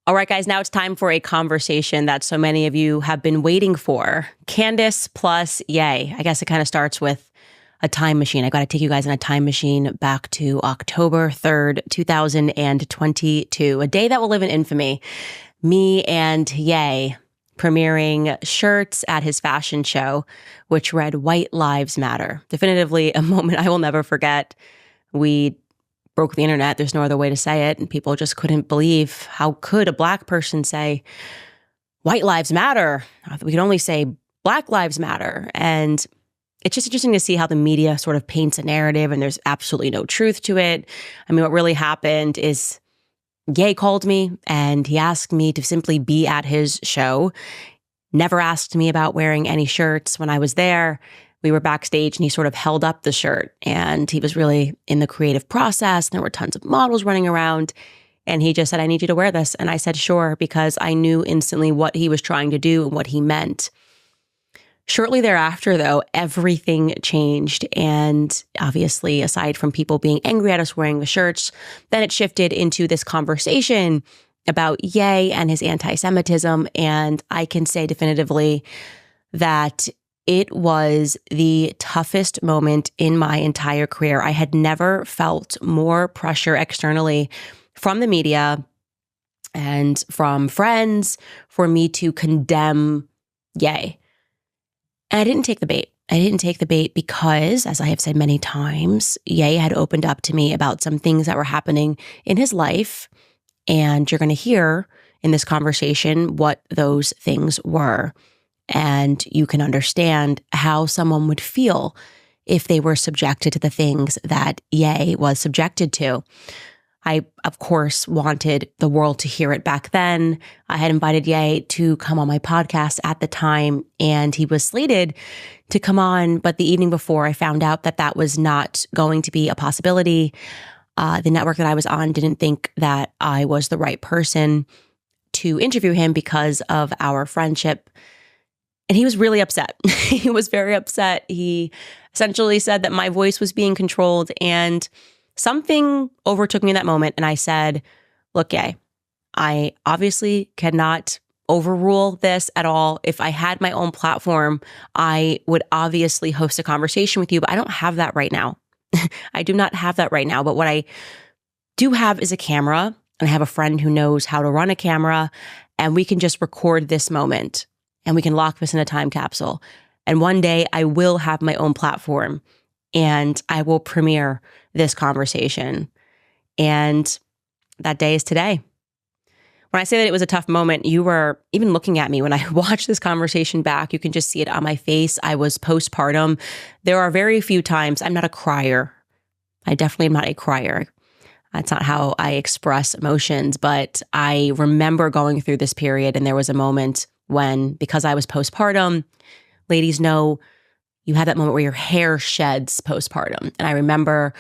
All right, guys, now it's time for a conversation that so many of you have been waiting for. Candeezy plus Ye. I guess it kind of starts with a time machine. I got to take you guys in a time machine back to October 3rd, 2022, a day that will live in infamy. Me and Ye premiering shirts at his fashion show, which read White Lives Matter. Definitively a moment I will never forget. We broke the internet. There's no other way to say it. And people just couldn't believe, how could a Black person say White Lives Matter? We can only say Black Lives Matter. And it's just interesting to see how the media sort of paints a narrative and there's absolutely no truth to it. I mean, what really happened is Ye called me and he asked me to simply be at his show. Never asked me about wearing any shirts when I was there. We were backstage and he sort of held up the shirt and he was really in the creative process. There were tons of models running around and he just said, I need you to wear this. And I said, sure, because I knew instantly what he was trying to do and what he meant. Shortly thereafter, though, everything changed. And obviously, aside from people being angry at us wearing the shirts, then it shifted into this conversation about Ye and his anti-Semitism. And I can say definitively that it was the toughest moment in my entire career. I had never felt more pressure externally from the media and from friends for me to condemn Ye. And I didn't take the bait. I didn't take the bait because, as I have said many times, Ye had opened up to me about some things that were happening in his life. And you're going to hear in this conversation what those things were. And you can understand how someone would feel if they were subjected to the things that Ye was subjected to. I, of course, wanted the world to hear it back then. I had invited Ye to come on my podcast at the time, and he was slated to come on. But the evening before, I found out that that was not going to be a possibility. The network that I was on didn't think that I was the right person to interview him because of our friendship. And he was really upset. He was very upset. He essentially said that my voice was being controlled, and something overtook me in that moment. And I said, look, Ye, I obviously cannot overrule this at all. If I had my own platform, I would obviously host a conversation with you, but I don't have that right now. I do not have that right now. But what I do have is a camera, and I have a friend who knows how to run a camera, and we can just record this moment. And we can lock this in a time capsule. And one day I will have my own platform and I will premiere this conversation. And that day is today. When I say that it was a tough moment, you were even looking at me when I watched this conversation back. You can just see it on my face. I was postpartum. There are very few times I'm not a crier. I definitely am not a crier. That's not how I express emotions. But I remember going through this period and there was a moment when, because I was postpartum, ladies know you have that moment where your hair sheds postpartum. And I remember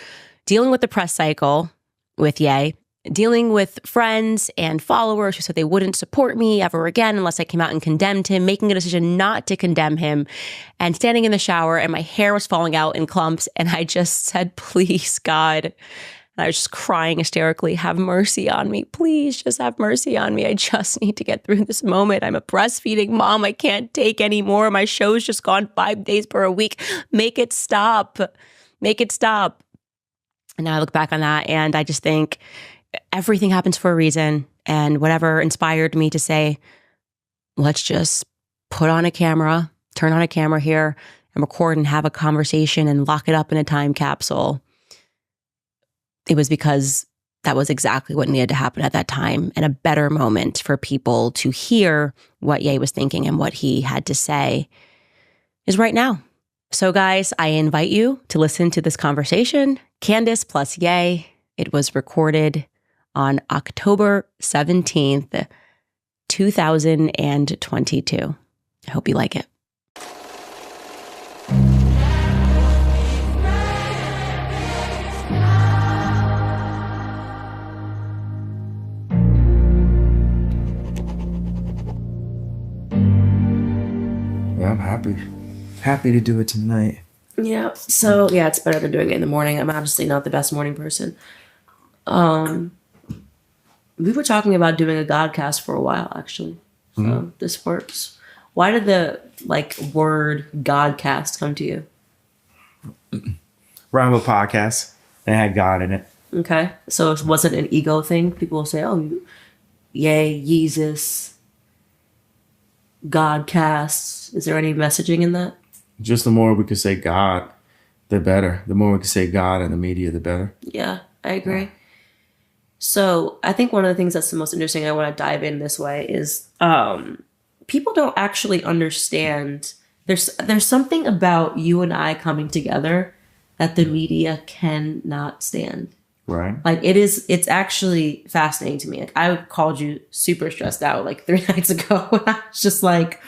dealing with the press cycle with Ye, dealing with friends and followers who said they wouldn't support me ever again unless I came out and condemned him, making a decision not to condemn him, and standing in the shower and my hair was falling out in clumps. And I just said, please, God. And I was just crying hysterically, have mercy on me. Please just have mercy on me. I just need to get through this moment. I'm a breastfeeding mom. I can't take anymore. My show's just gone 5 days per week. Make it stop. Make it stop. And now I look back on that and I just think everything happens for a reason. And whatever inspired me to say, let's just put on a camera, turn on a camera here and record and have a conversation and lock it up in a time capsule. It was because that was exactly what needed to happen at that time, and a better moment for people to hear what Ye was thinking and what he had to say is right now. So guys, I invite you to listen to this conversation, Candeezy plus Ye. It was recorded on October 17th, 2022. I hope you like it. Yeah, I'm happy to do it tonight. Yeah. So yeah, it's better than doing it in the morning. I'm obviously not the best morning person. We were talking about doing a Godcast for a while, actually. So this works. Why did the word Godcast come to you? Run a podcast. They had God in it. Okay. So it wasn't an ego thing. People will say, oh, yay, Yeezus, Godcast. Is there any messaging in that? Just the more we could say God, the better. The more we could say God in the media, the better. Yeah, I agree. So I think one of the things that's the most interesting, I want to dive in this way, is people don't actually understand. There's something about you and I coming together that the media cannot stand. Right. It's actually fascinating to me. Like, I called you super stressed out 3 nights ago. And I was just like,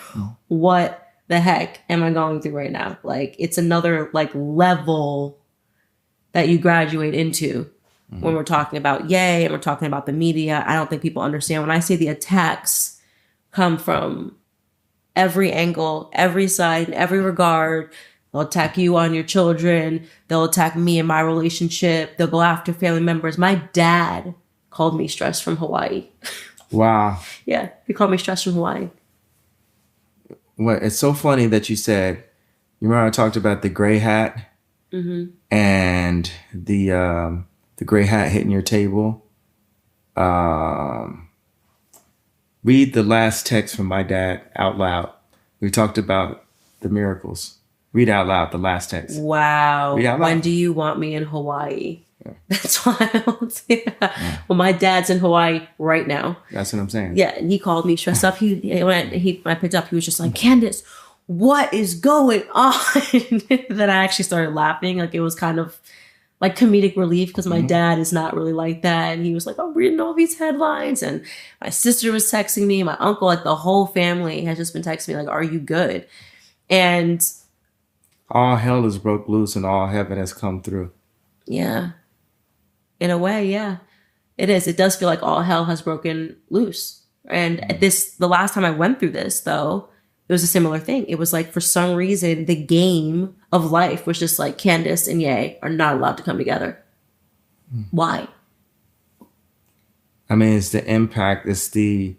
what the heck am I going through right now? It's another level that you graduate into when we're talking about Yay and we're talking about the media. I don't think people understand when I say the attacks come from every angle, every side, in every regard. They'll attack you on your children. They'll attack me and my relationship. They'll go after family members. My dad called me stressed from Hawaii. Wow. Yeah, he called me stressed from Hawaii. Well, it's so funny that you said, you remember I talked about the gray hat and the gray hat hitting your table. Read the last text from my dad out loud. We talked about the miracles. Read out loud the last text. Wow. Read out loud. When do you want me in Hawaii? Yeah. That's wild. Yeah. Well, my dad's in Hawaii right now. That's what I'm saying. Yeah, and he called me stressed up. When I picked up, he was just like, Candace, what is going on? Then I actually started laughing. It was kind of comedic relief because my dad is not really like that. And he was like, I'm reading all these headlines. And my sister was texting me. My uncle, the whole family has just been texting me are you good? And all hell has broke loose and all heaven has come through. Yeah. In a way, yeah. It is. It does feel like all hell has broken loose. And the last time I went through this, though, it was a similar thing. It was for some reason, the game of life was just Candace and Ye are not allowed to come together. Why? I mean, it's the impact. It's the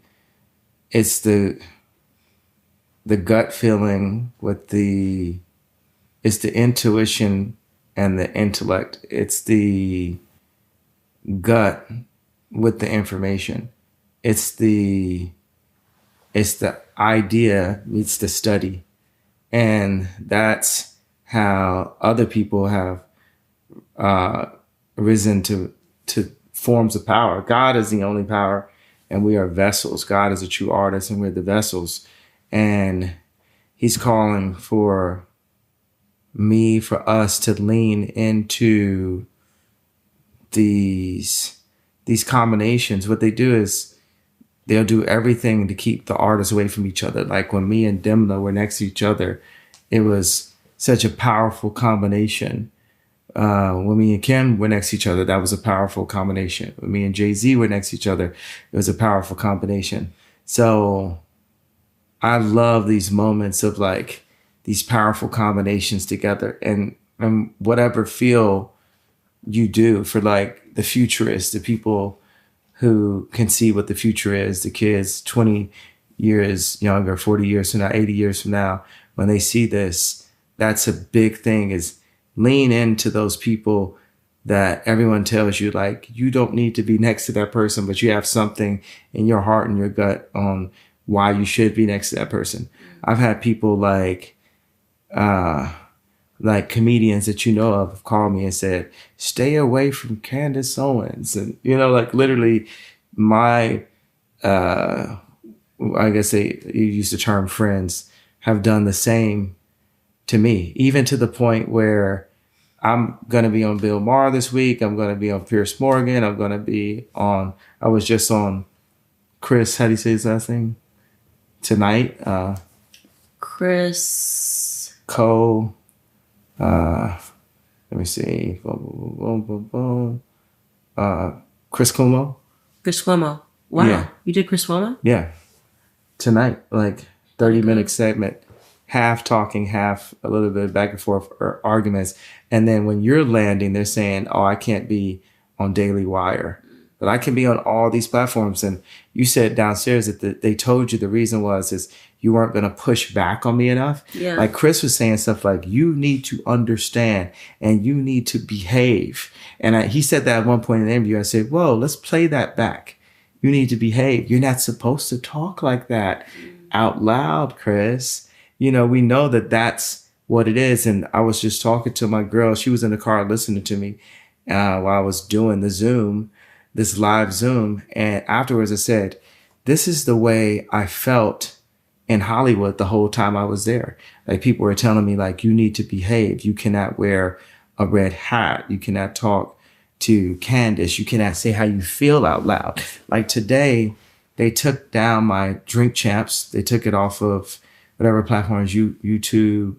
gut feeling it's the intuition and the intellect. It's the gut with the information. It's the idea meets the study. And that's how other people have risen to forms of power. God is the only power, and we are vessels. God is a true artist, and we're the vessels. And he's calling for us to lean into these combinations. What they do is they'll do everything to keep the artists away from each other. When me and Dimna were next to each other, it was such a powerful combination. When me and Kim were next to each other, that was a powerful combination. When me and Jay-Z were next to each other, it was a powerful combination. So I love these moments of these powerful combinations together, and whatever feel you do for the futurists, the people who can see what the future is, the kids 20 years younger, 40 years from now, 80 years from now, when they see this, that's a big thing, is lean into those people that everyone tells you you don't need to be next to that person, but you have something in your heart and your gut on why you should be next to that person. I've had people comedians that of called me and said, stay away from Candace Owens. And, literally my, I guess you use the term friends, have done the same to me, even to the point where I'm going to be on Bill Maher this week. I'm going to be on Pierce Morgan. I'm going to be I was just on Chris, how do you say his last name? Tonight. Chris. Cole. Let me see. Chris Cuomo. Chris Cuomo. Wow. Yeah. You did Chris Cuomo? Yeah. Tonight, 30-minute segment, half talking, half a little bit back and forth arguments. And then when you're landing, they're saying, oh, I can't be on Daily Wire. but I can be on all these platforms. And you said downstairs that they told you the reason is you weren't going to push back on me enough. Yeah. Like Chris was saying stuff like, you need to understand and you need to behave. And he said that at one point in the interview. I said, whoa, let's play that back. You need to behave. You're not supposed to talk like that out loud, Chris. We know that that's what it is. And I was just talking to my girl. She was in the car listening to me while I was doing this live Zoom. And afterwards I said, this is the way I felt in Hollywood the whole time I was there. Like people were telling me like, you need to behave. You cannot wear a red hat. You cannot talk to Candace. You cannot say how you feel out loud. Like today, they took down my Drink Champs. They took it off of whatever platforms, YouTube,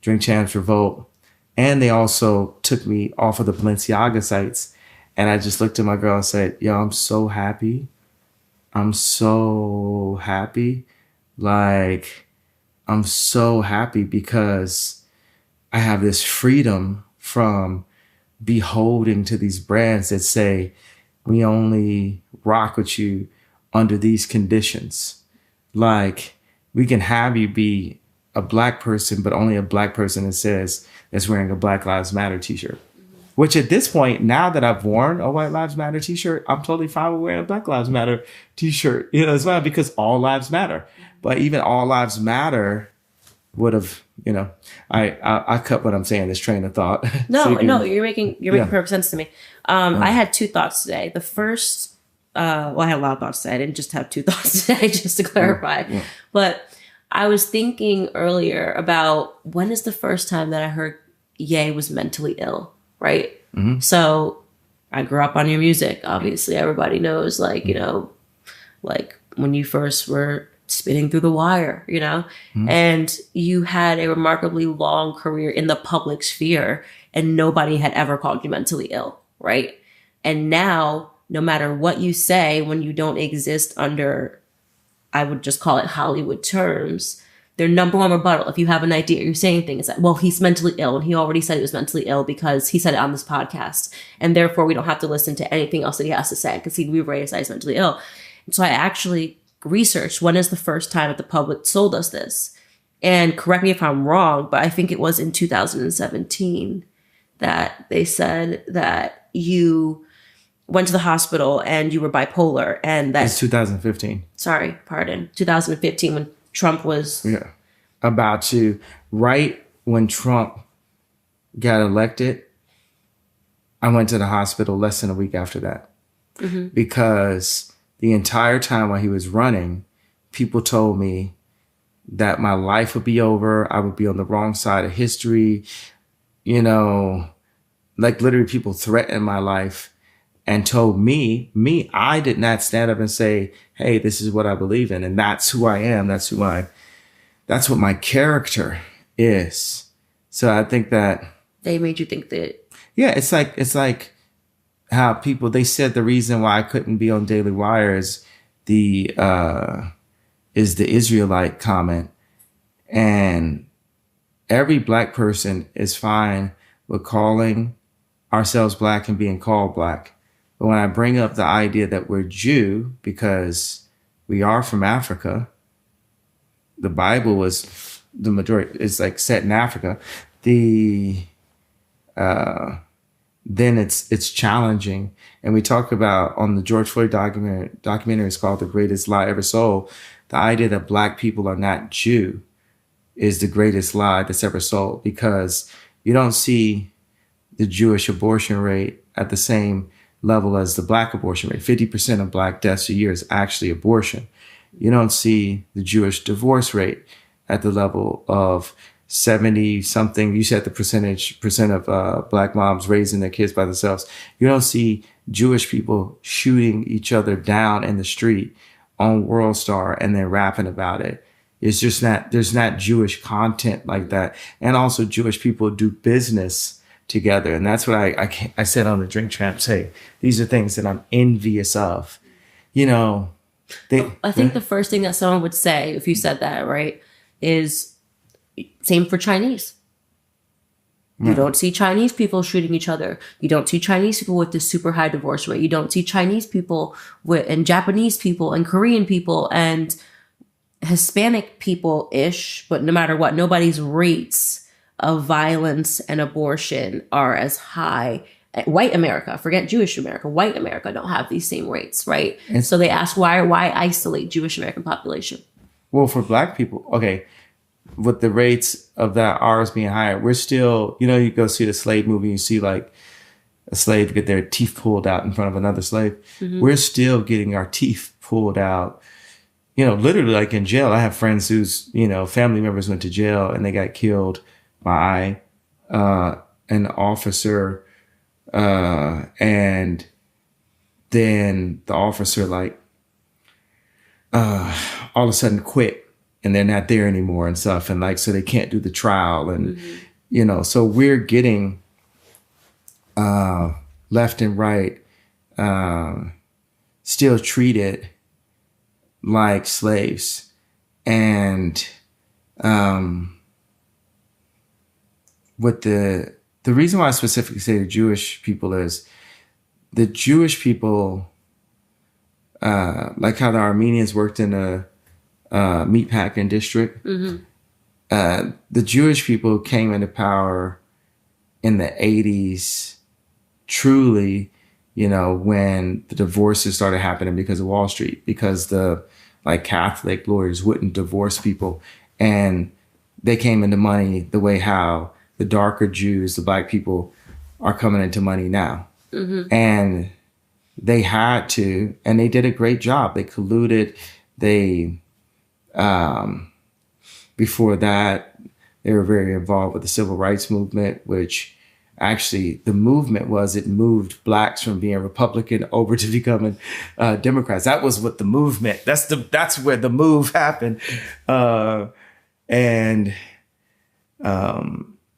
Drink Champs, Revolt. And they also took me off of the Balenciaga sites. And I just looked at my girl and said, yo, I'm so happy. I'm so happy. Like, I'm so happy because I have this freedom from beholding to these brands that say, we only rock with you under these conditions. Like, we can have you be a black person, but only a black person that's wearing a Black Lives Matter t-shirt. Which at this point, now that I've worn a White Lives Matter t-shirt, I'm totally fine with wearing a Black Lives Matter t-shirt, as well, because all lives matter. But even all lives matter would have, I cut what I'm saying, this train of thought. No, you're making perfect sense to me. I had two thoughts today. The first, I had a lot of thoughts today. I didn't just have two thoughts today, just to clarify. Yeah. But I was thinking earlier about when is the first time that I heard Ye was mentally ill, right? Mm-hmm. So I grew up on your music. Obviously, everybody knows, like when you first were spinning through the wire, mm-hmm. and you had a remarkably long career in the public sphere and nobody had ever called you mentally ill, right? And now, no matter what you say, when you don't exist under, I would just call it Hollywood terms, their number one rebuttal, if you have an idea, you're saying things like, well, he's mentally ill and he already said he was mentally ill because he said it on this podcast. And therefore we don't have to listen to anything else that he has to say because we've already said he's mentally ill. And so I actually researched when is the first time that the public told us this. And correct me if I'm wrong, but I think it was in 2017 that they said that you went to the hospital and you were bipolar, and that it's 2015. Sorry, pardon. 2015 when Trump was about to, right when Trump got elected, I went to the hospital less than a week after that. Mm-hmm. Because the entire time while he was running, people told me that my life would be over. I would be on the wrong side of history. Like literally people threatened my life and told me, I did not stand up and say, hey, this is what I believe in. And that's who I am. That's what my character is. So I think that they made you think that. Yeah. It's like how people, they said the reason why I couldn't be on Daily Wire is the Israelite comment. And every black person is fine with calling ourselves black and being called black. But when I bring up the idea that we're Jew because we are from Africa, the Bible was the majority is like set in Africa. Then it's challenging. And we talk about on the George Floyd documentary is called The Greatest Lie Ever Sold. The idea that black people are not Jew is the greatest lie that's ever sold, because you don't see the Jewish abortion rate at the same level as the black abortion rate. 50% of black deaths a year is actually abortion. You don't see the Jewish divorce rate at the level of 70 something. You said the percent of black moms raising their kids by themselves. You don't see Jewish people shooting each other down in the street on World Star and then rapping about it. It's just not, there's not Jewish content like that. And also Jewish people do business together. And that's what I said on the Drink Champs. Hey, these are things that I'm envious of. I think the first thing that someone would say if you said that, right, is same for Chinese. You don't see Chinese people shooting each other. You don't see Chinese people with this super high divorce rate. You don't see Chinese people and Japanese people and Korean people and Hispanic people-ish, but no matter what, nobody's rates of violence and abortion are as high. White America, forget Jewish America, white America don't have these same rates, right? And so they ask why isolate Jewish American population? Well, for Black people, okay, with the rates of that ours being higher, we're still, you go see the slave movie, you see like a slave get their teeth pulled out in front of another slave. Mm-hmm. We're still getting our teeth pulled out, literally like in jail. I have friends whose, family members went to jail and they got killed by an officer. And then the officer all of a sudden quit and they're not there anymore and stuff. And so they can't do the trial. And, so we're getting, left and right, still treated like slaves. And, with the reason why I specifically say the Jewish people is the Jewish people, like how the Armenians worked in a meatpacking district. Mm-hmm. The Jewish people came into power in the 80s, truly, when the divorces started happening because of Wall Street, because the Catholic lawyers wouldn't divorce people. And they came into money the way how the darker Jews, the Black people, are coming into money now. Mm-hmm. And they had to, and they did a great job. They colluded. They, before that, they were very involved with the civil rights movement, which actually the movement was, it moved Blacks from being Republican over to becoming Democrats. That was what the movement, that's where the move happened.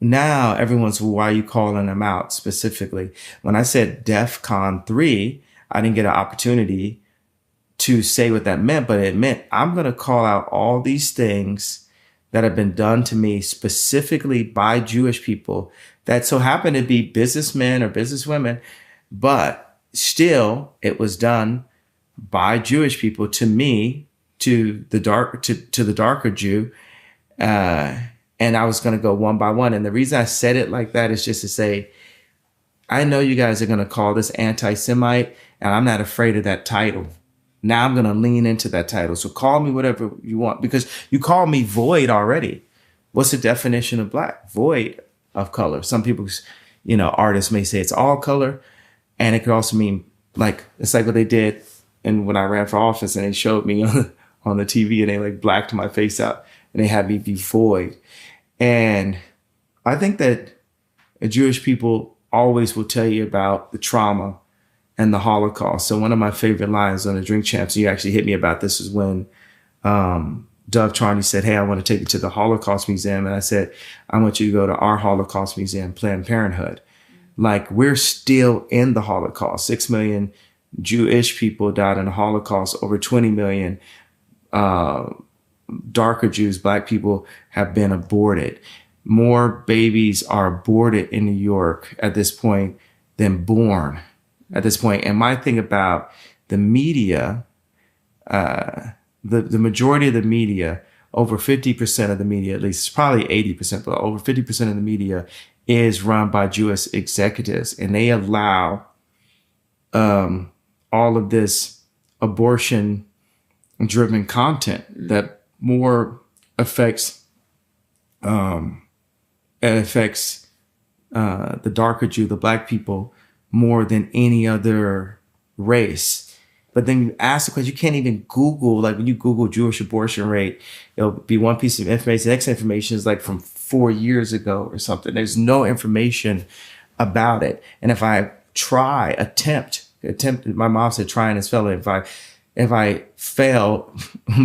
Now everyone's, well, why are you calling them out specifically? When I said DEFCON 3, I didn't get an opportunity to say what that meant, but it meant I'm going to call out all these things that have been done to me specifically by Jewish people that so happen to be businessmen or businesswomen, but still it was done by Jewish people to me, to the darker Jew. And I was going to go one by one. And the reason I said it like that is just to say, I know you guys are going to call this anti-Semite, and I'm not afraid of that title. Now I'm going to lean into that title. So call me whatever you want, because you call me void already. What's the definition of Black? Void of color. Some people, artists may say it's all color. And it could also mean it's like what they did. And when I ran for office and they showed me on the TV and they blacked my face out and they had me be void. And I think that Jewish people always will tell you about the trauma and the Holocaust. So one of my favorite lines on the Drink Champs, you actually hit me about this, is when Doug Charney said, hey, I want to take you to the Holocaust Museum. And I said, I want you to go to our Holocaust Museum, Planned Parenthood. We're still in the Holocaust. 6 million Jewish people died in the Holocaust. Over 20 million darker Jews, Black people, have been aborted. More babies are aborted in New York at this point than born at this point. And my thing about the media, the majority of the media, over 50% of the media, at least it's probably 80%, but over 50% of the media is run by Jewish executives. And they allow all of this abortion driven content that more affects the darker Jew, the Black people, more than any other race. But then you ask the question, you can't even Google, when you Google Jewish abortion rate, it'll be one piece of information. The next information is from 4 years ago or something. There's no information about it. And if I attempt, my mom said trying is failing. If I fail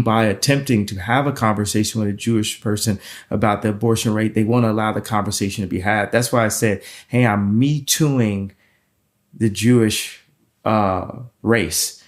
by attempting to have a conversation with a Jewish person about the abortion rate, they won't allow the conversation to be had. That's why I said, hey, I'm me tooing the Jewish race.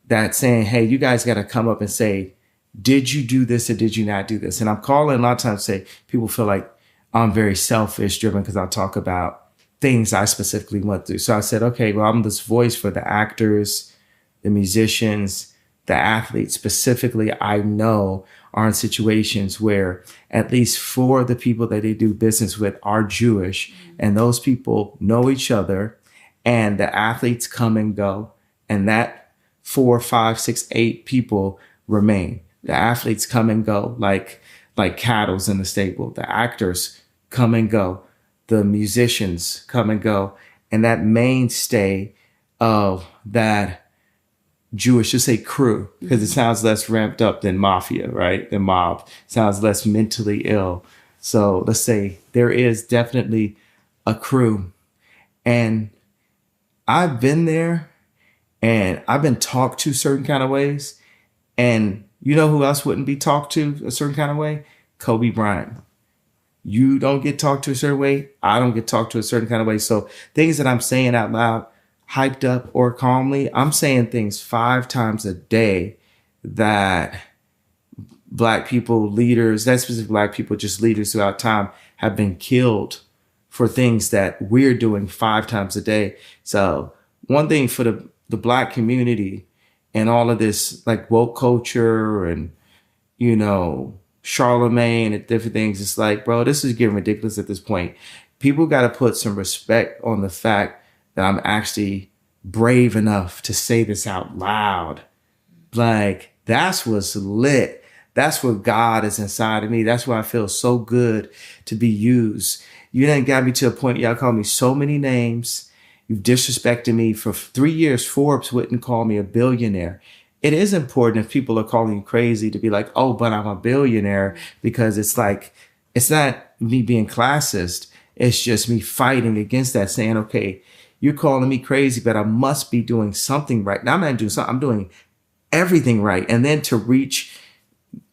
That's saying, hey, you guys got to come up and say, did you do this or did you not do this? And I'm calling a lot of times, say, people feel like I'm very selfish driven because I talk about things I specifically went through. So I said, okay, well, I'm this voice for the actors, the musicians, the athletes specifically. I know are in situations where at least 4 of the people that they do business with are Jewish, and those people know each other, and the athletes come and go, and that 4, 5, 6, 8 people remain. The athletes come and go like cattle's in the stable. The actors come and go. The musicians come and go. And that mainstay of that Jewish, just say crew, because it sounds less ramped up than mafia, right? Than mob. Sounds less mentally ill. So let's say there is definitely a crew. And I've been there and I've been talked to certain kind of ways. And you know who else wouldn't be talked to a certain kind of way? Kobe Bryant. You don't get talked to a certain way. I don't get talked to a certain kind of way. So things that I'm saying out loud, hyped up or calmly, I'm saying things 5 times a day that Black people, leaders, that specific Black people, just leaders throughout time have been killed for things that we're doing 5 times a day. So one thing for the Black community and all of this like woke culture and, you know, Charlemagne and different things, it's like, bro, this is getting ridiculous at this point. People got to put some respect on the fact that I'm actually brave enough to say this out loud. Like, that's what's lit. That's what God is inside of me. That's why I feel so good to be used. You done got me to a point, y'all call me so many names. You've disrespected me for 3 years. Forbes wouldn't call me a billionaire. It is important if people are calling you crazy to be like, oh, but I'm a billionaire, because it's like, it's not me being classist. It's just me fighting against that, saying, okay, you're calling me crazy, but I must be doing something right. Now I'm not doing something, I'm doing everything right. And then to reach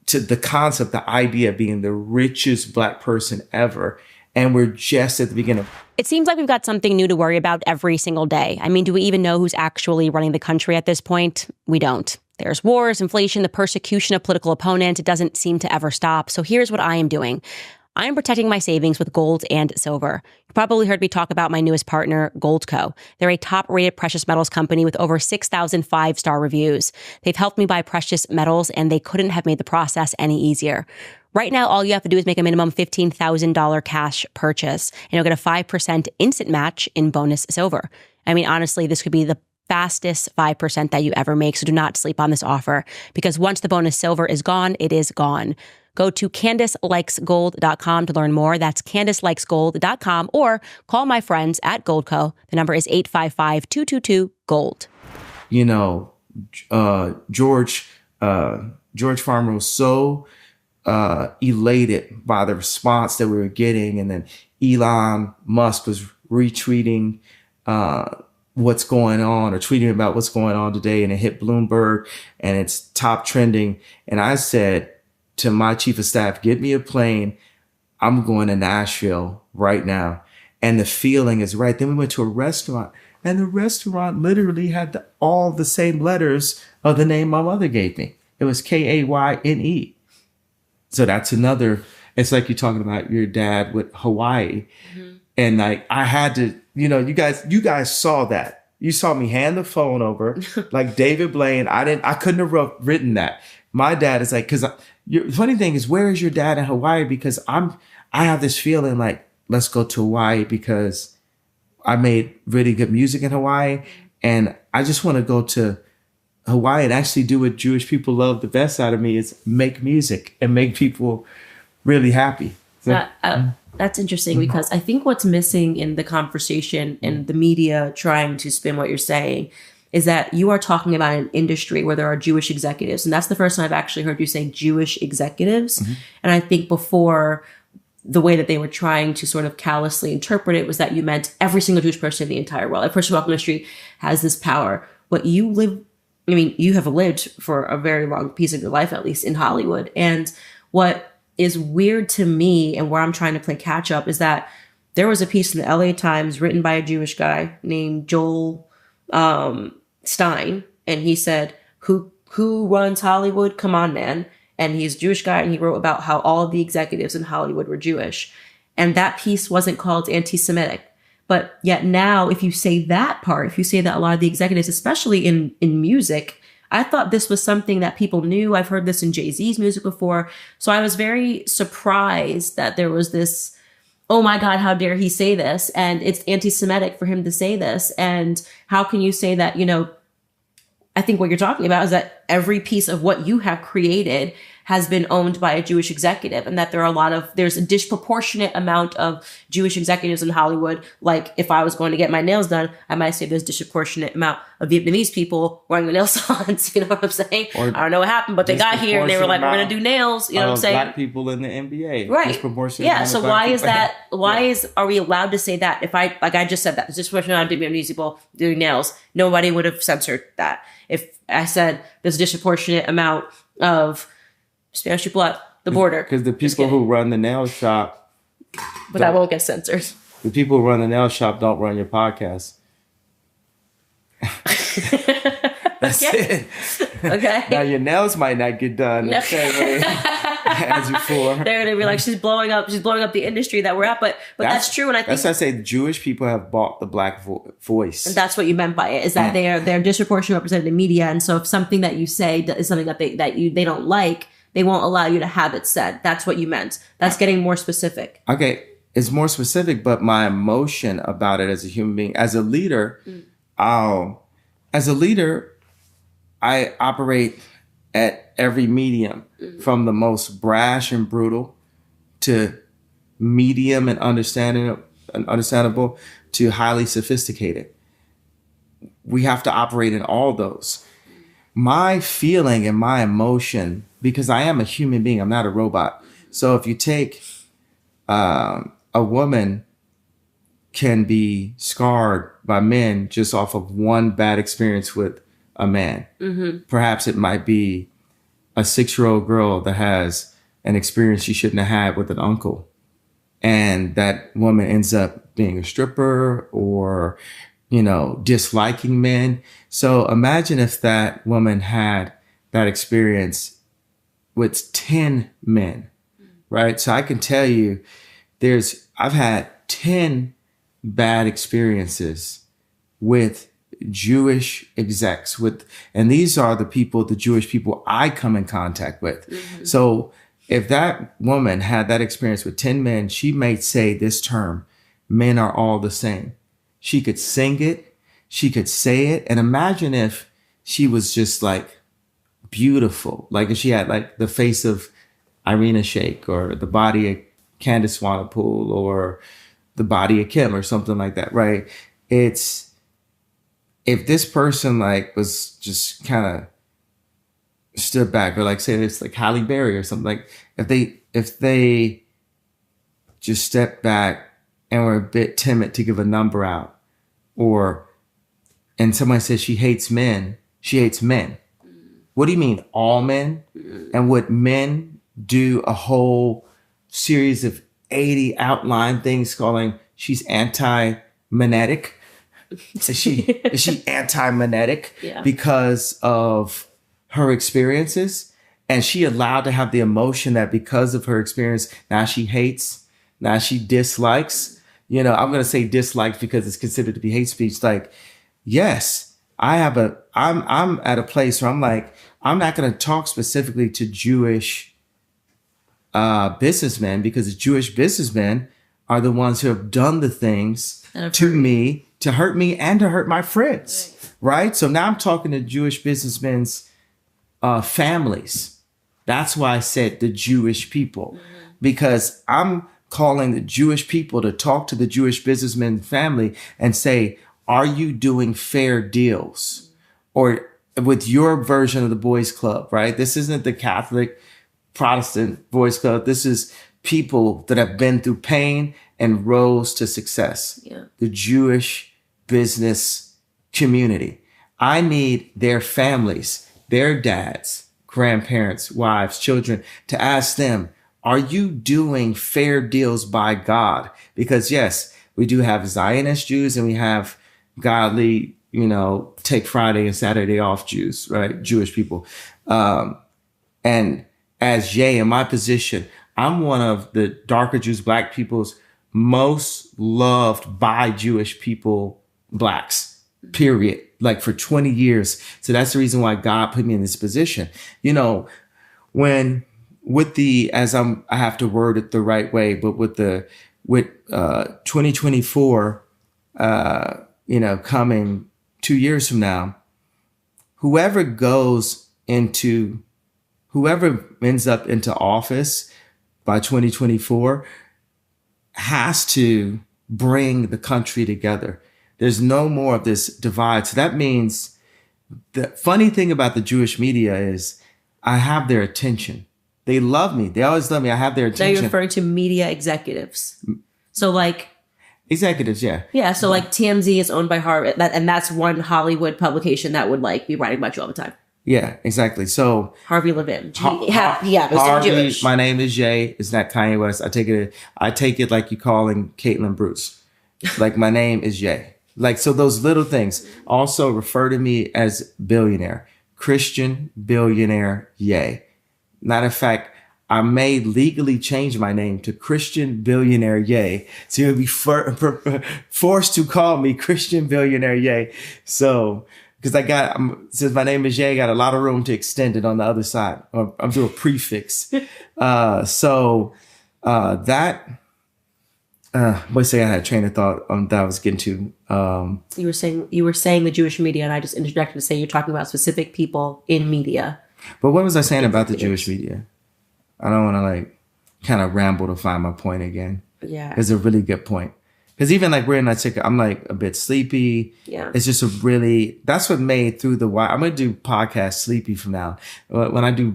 to the concept, the idea of being the richest Black person ever. And we're just at the beginning. It seems like we've got something new to worry about every single day. I mean, do we even know who's actually running the country at this point? We don't. There's wars, inflation, the persecution of political opponents. It doesn't seem to ever stop. So here's what I am doing. I am protecting my savings with gold and silver. You probably heard me talk about my newest partner, Goldco. They're a top-rated precious metals company with over 6,000 5-star reviews. They've helped me buy precious metals, and they couldn't have made the process any easier. Right now, all you have to do is make a minimum $15,000 cash purchase, and you'll get a 5% instant match in bonus silver. I mean, honestly, this could be the fastest 5% that you ever make, so do not sleep on this offer, because once the bonus silver is gone, it is gone. Go to CandiceLikesGold.com to learn more. That's CandiceLikesGold.com, or call my friends at Goldco. The number is 855-222-GOLD. You know, George Farmer was so elated by the response that we were getting. And then Elon Musk was retweeting what's going on, or tweeting about what's going on today. And it hit Bloomberg and it's top trending. And I said to my chief of staff, get me a plane. I'm going to Nashville right now. And the feeling is right. Then we went to a restaurant, and the restaurant literally had all the same letters of the name my mother gave me. It was Kayne. So that's another, it's like you're talking about your dad with Hawaii. Mm-hmm. And like, I had to, you know, you guys saw that. You saw me hand the phone over like David Blaine. I couldn't have written that. My dad is like, cause the funny thing is, where is your dad in Hawaii? Because I have this feeling like, let's go to Hawaii because I made really good music in Hawaii. And I just want to go to Hawaii and actually do what Jewish people love the best out of me, is make music and make people really happy. So, that's interesting, because I think what's missing in the conversation and the media trying to spin what you're saying is that you are talking about an industry where there are Jewish executives. And that's the first time I've actually heard you say Jewish executives. Mm-hmm. And I think before, the way that they were trying to sort of callously interpret it was that you meant every single Jewish person in the entire world. Every person walking the street has this power. But you have lived for a very long piece of your life, at least in Hollywood. And what is weird to me, and where I'm trying to play catch up, is that there was a piece in the LA Times written by a Jewish guy named Joel Stein. And he said, who runs Hollywood? Come on, man. And he's a Jewish guy. And he wrote about how all of the executives in Hollywood were Jewish. And that piece wasn't called anti-Semitic. But yet now, if you say that part, if you say that a lot of the executives, especially in music, I thought this was something that people knew. I've heard this in Jay-Z's music before. So I was very surprised that there was this, oh my God, how dare he say this? And it's anti-Semitic for him to say this. And how can you say that, I think what you're talking about is that every piece of what you have created has been owned by a Jewish executive, and that there's a disproportionate amount of Jewish executives in Hollywood. Like if I was going to get my nails done, I might say there's disproportionate amount of Vietnamese people wearing the nail salons. You know what I'm saying? Or I don't know what happened, but they got here and they were like, we're going to do nails. You know what I'm saying? Black people in the NBA. Right. Yeah. So why is that? Are we allowed to say that? If I just said that, there's disproportionate amount of Vietnamese people doing nails, nobody would have censored that. If I said there's a disproportionate amount of Spanish people at the border. Because the people who run the nail shop. But that won't get censored. The people who run the nail shop don't run your podcast. That's it. Okay. Now your nails might not get done the same way as before. They're gonna be like, she's blowing up the industry that we're at. But that's true, and I think that's why I say the Jewish people have bought the black voice. And that's what you meant by it, is that they're disproportionately represented in media, and so if something that you say is something that they don't like, they won't allow you to have it said. That's what you meant. That's getting more specific. Okay, it's more specific, but my emotion about it as a human being, as a leader, I operate at every medium, from the most brash and brutal to medium and understandable to highly sophisticated. We have to operate in all those. My feeling and my emotion, because I am a human being, I'm not a robot. So if you take a woman can be scarred by men just off of one bad experience with a man. Mm-hmm. Perhaps it might be a 6-year-old girl that has an experience she shouldn't have had with an uncle. And that woman ends up being a stripper or, disliking men. So imagine if that woman had that experience with 10 men, right? So I can tell you I've had 10 bad experiences with Jewish execs and these are the Jewish people I come in contact with. Mm-hmm. So if that woman had that experience with 10 men, she may say this term, men are all the same. She could sing it. She could say it. And imagine if she was just like beautiful. Like if she had like the face of Irina Shayk or the body of Candace Swanepoel or the body of Kim or something like that, right? If this person like was just kind of stood back, or like say it's like Halle Berry or something, like if they just stepped back and were a bit timid to give a number out, and somebody says she hates men. What do you mean, all men? And would men do a whole series of 80 outline things calling she's anti-magnetic? Is she anti-magnetic because of her experiences? And she allowed to have the emotion that because of her experience, now she hates, now she dislikes. I'm going to say dislikes because it's considered to be hate speech. Like, yes, I'm at a place where I'm like, I'm not going to talk specifically to Jewish businessmen, because the Jewish businessmen are the ones who have done the things to me, to hurt me and to hurt my friends. Right. So now I'm talking to Jewish businessmen's families. That's why I said the Jewish people, because I'm calling the Jewish people to talk to the Jewish businessman family and say, are you doing fair deals? Or with your version of the boys club, right? This isn't the Catholic Protestant boys club. This is people that have been through pain and rose to success. Yeah. The Jewish business community. I need their families, their dads, grandparents, wives, children, to ask them, are you doing fair deals by God? Because yes, we do have Zionist Jews and we have godly, take Friday and Saturday off Jews, right? Jewish people. And as Ye, in my position, I'm one of the darker Jews, black people's most loved by Jewish people, blacks, period. Like for 20 years. So that's the reason why God put me in this position. You know, when with the, I have to word it the right way, but with 2024, coming 2 years from now, whoever ends up into office by 2024 has to bring the country together. There's no more of this divide. So that means the funny thing about the Jewish media is I have their attention. They love me. They always love me. I have their attention. Now you're referring to media executives. So like executives, yeah. Yeah, so like TMZ is owned by Harvard, and that's one Hollywood publication that would like be writing about you all the time. Yeah, exactly. So Harvey Levin. Harvey, Jewish. My name is Jay. It's not Kanye West. I take it like you calling Caitlin Bruce. Like my name is Jay. Like, so those little things. Also refer to me as billionaire. Christian billionaire Ye. Matter of fact, I may legally change my name to Christian billionaire Ye. So you'll be forced to call me Christian billionaire Ye. So, because since my name is Ye, I got a lot of room to extend it on the other side. Or I'm doing a prefix. Let's say I had a train of thought that I was getting to. You were saying the Jewish media, and I just interjected to say you're talking about specific people in media. But what was I saying about the Jewish media? I don't want to like kind of ramble to find my point again. Yeah, it's a really good point. Because even like we're in that ticket, I'm like a bit sleepy. Yeah, it's just that's what made Through the Wire. I'm gonna do podcast sleepy from now. When I do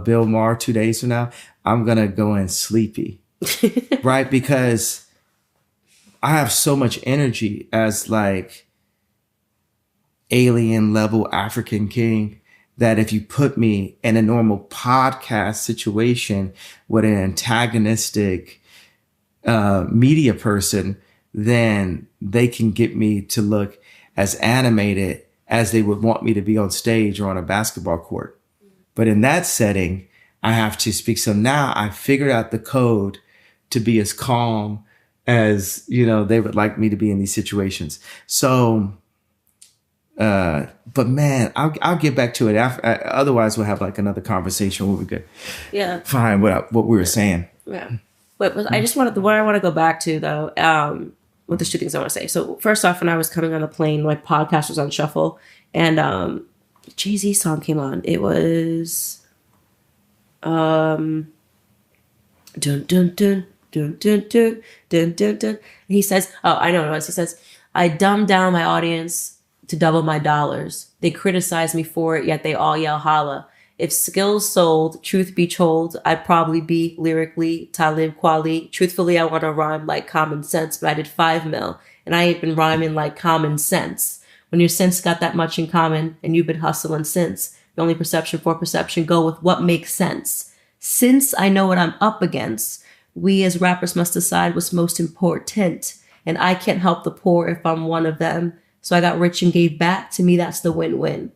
Bill Maher 2 days from now, I'm gonna go in sleepy, right? Because I have so much energy as like alien level African king that if you put me in a normal podcast situation with an antagonistic media person, then they can get me to look as animated as they would want me to be on stage or on a basketball court. But in that setting, I have to speak. So now I figured out the code to be as calm as, they would like me to be in these situations. So, but man, I'll get back to it. Otherwise we'll have like another conversation where we could find what we were saying. Yeah. But I just where I want to go back to though, with the two things I want to say. So first off, when I was coming on the plane, my podcast was on shuffle and, Jay-Z song came on. It was, dun, dun, dun, dun, dun, dun, dun, dun, dun. And he says, oh, I know what it was. He says, I dumbed down my audience to double my dollars. They criticize me for it, yet they all yell holla. If skills sold, truth be told, I'd probably be lyrically Talib Kweli. Truthfully, I want to rhyme like common sense, but I did 5 mil and I ain't been rhyming like common sense. When your sense got that much in common and you've been hustling since, the only perception for perception go with what makes sense. Since I know what I'm up against, we as rappers must decide what's most important. And I can't help the poor if I'm one of them. So I got rich and gave back. To me, that's the win-win.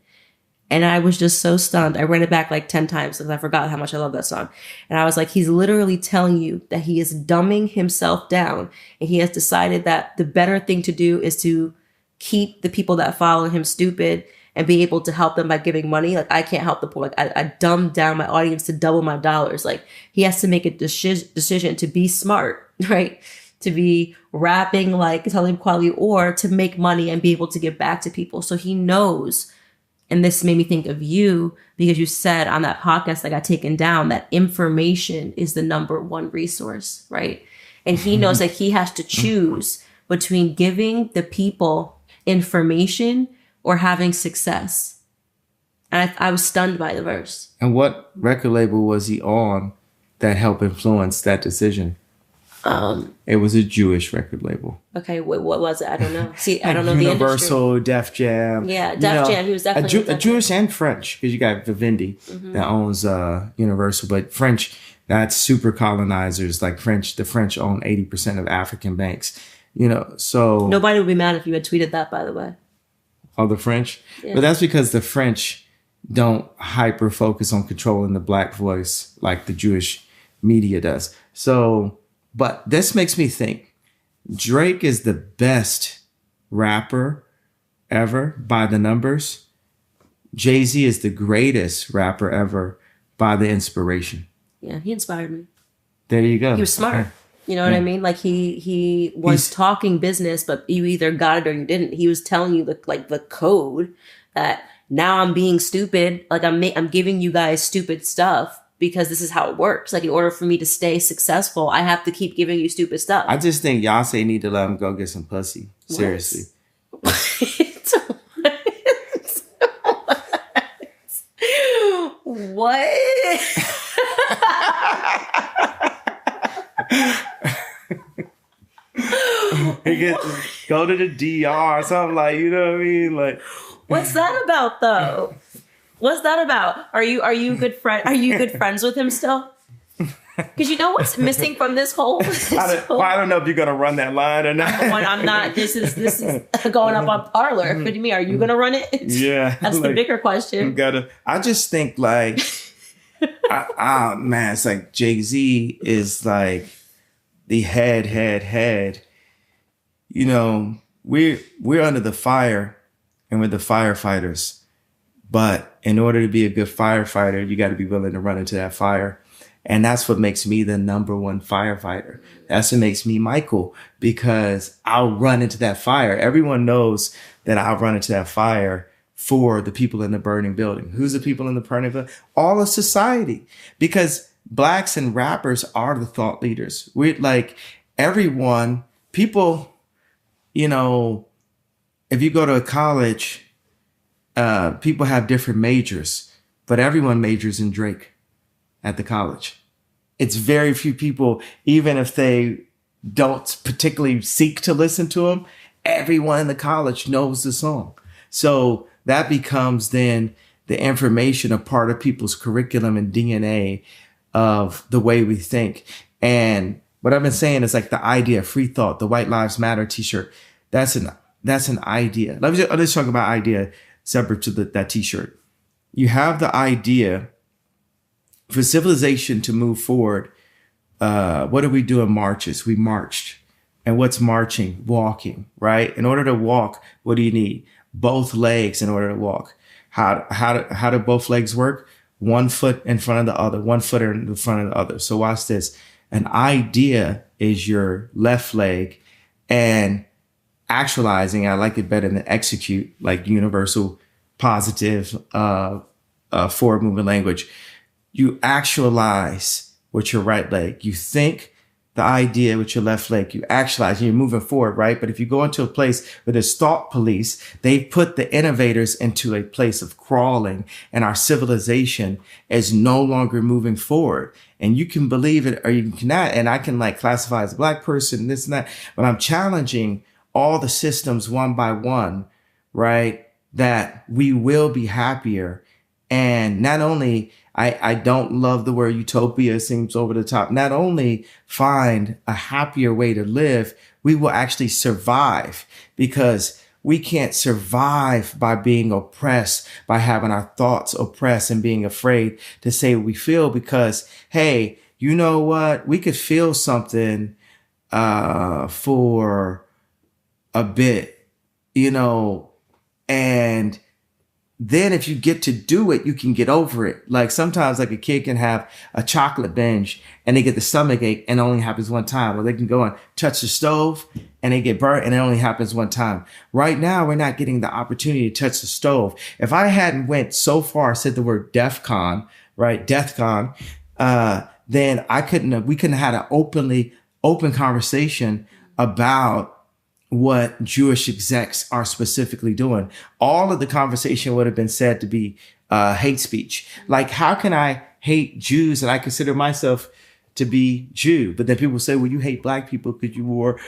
And I was just so stunned. I ran it back like 10 times because I forgot how much I love that song. And I was like, he's literally telling you that he is dumbing himself down. And he has decided that the better thing to do is to keep the people that follow him stupid and be able to help them by giving money. Like, I can't help the poor. Like, I dumbed down my audience to double my dollars. Like, he has to make a decision to be smart, right? To be rapping like Talib Kweli or to make money and be able to give back to people. So he knows. And this made me think of you because you said on that podcast that got taken down that information is the number one resource, right? And he knows that he has to choose between giving the people information or having success. And I was stunned by the verse. And what record label was he on that helped influence that decision? It was a Jewish record label. Okay, what was it? I don't know. See, I don't know Universal, the industry. Def Jam. Yeah, Def Jam. He was definitely a Jewish and French, because you got Vivendi that owns Universal, but French. That's super colonizers. Like the French own 80% of African banks. So nobody would be mad if you had tweeted that. By the way, the French, but that's because the French don't hyper focus on controlling the black voice like the Jewish media does. So, but this makes me think Drake is the best rapper ever by the numbers. Jay-Z is the greatest rapper ever by the inspiration. Yeah, he inspired me. There you go. He was smart. Okay. You know what I mean? Like he was talking business, but you either got it or you didn't. He was telling you the code that now I'm being stupid. Like I'm giving you guys stupid stuff because this is how it works. Like in order for me to stay successful, I have to keep giving you stupid stuff. I just think Yonsei need to let him go get some pussy. Seriously. What? He gets go to the DR or something, like, you know what I mean? Like, what's that about though? What's that about? Are you good friend? Are you good friends with him still? Because you know what's missing from this whole. I don't know if you're gonna run that line or not. I'm not. This is going up on Parlor. What do you mean? Are you gonna run it? Yeah, that's like, the bigger question. I just think like, man, it's like Jay-Z is like the head. You know, we're under the fire and we're the firefighters. But in order to be a good firefighter, you got to be willing to run into that fire. And that's what makes me the number one firefighter. That's what makes me Michael, because I'll run into that fire. Everyone knows that I'll run into that fire for the people in the burning building. Who's the people in the burning building? All of society. Because blacks and rappers are the thought leaders. We're like everyone, people, you know, if you go to a college, people have different majors, but everyone majors in Drake at the college. It's very few people, even if they don't particularly seek to listen to him, everyone in the college knows the song. So that becomes then the information, a part of people's curriculum and DNA of the way we think. And what I've been saying is like the idea of free thought, the White Lives Matter t-shirt. That's an idea. Let's talk about idea separate to that t-shirt. You have the idea for civilization to move forward. What do we do in marches? We marched. And what's marching? Walking, right? In order to walk, what do you need? Both legs in order to walk. How do both legs work? One foot in front of the other, one foot in front of the other. So watch this. An idea is your left leg, and actualizing, I like it better than execute, like universal positive forward movement language. You actualize with your right leg. You think the idea with your left leg. You actualize, you're moving forward, right? But if you go into a place where there's thought police, they put the innovators into a place of crawling, and our civilization is no longer moving forward. And you can believe it or you cannot. And I can like classify as a black person, this and that, but I'm challenging all the systems one by one, right? That we will be happier. And not only, I don't love the word utopia, it seems over the top. Not only find a happier way to live, we will actually survive, because we can't survive by being oppressed, by having our thoughts oppressed and being afraid to say what we feel, because, hey, you know what? We could feel something for a bit, you know, and then if you get to do it, you can get over it. Like sometimes like a kid can have a chocolate binge and they get the stomach ache and it only happens one time. Or they can go and touch the stove and they get burnt and it only happens one time. Right now, we're not getting the opportunity to touch the stove. If I hadn't went so far, said the word DEFCON, right? DEFCON, then we couldn't have had an open conversation about what Jewish execs are specifically doing. All of the conversation would have been said to be hate speech. Like, how can I hate Jews and I consider myself to be Jew? But then people say, well, you hate black people because you wore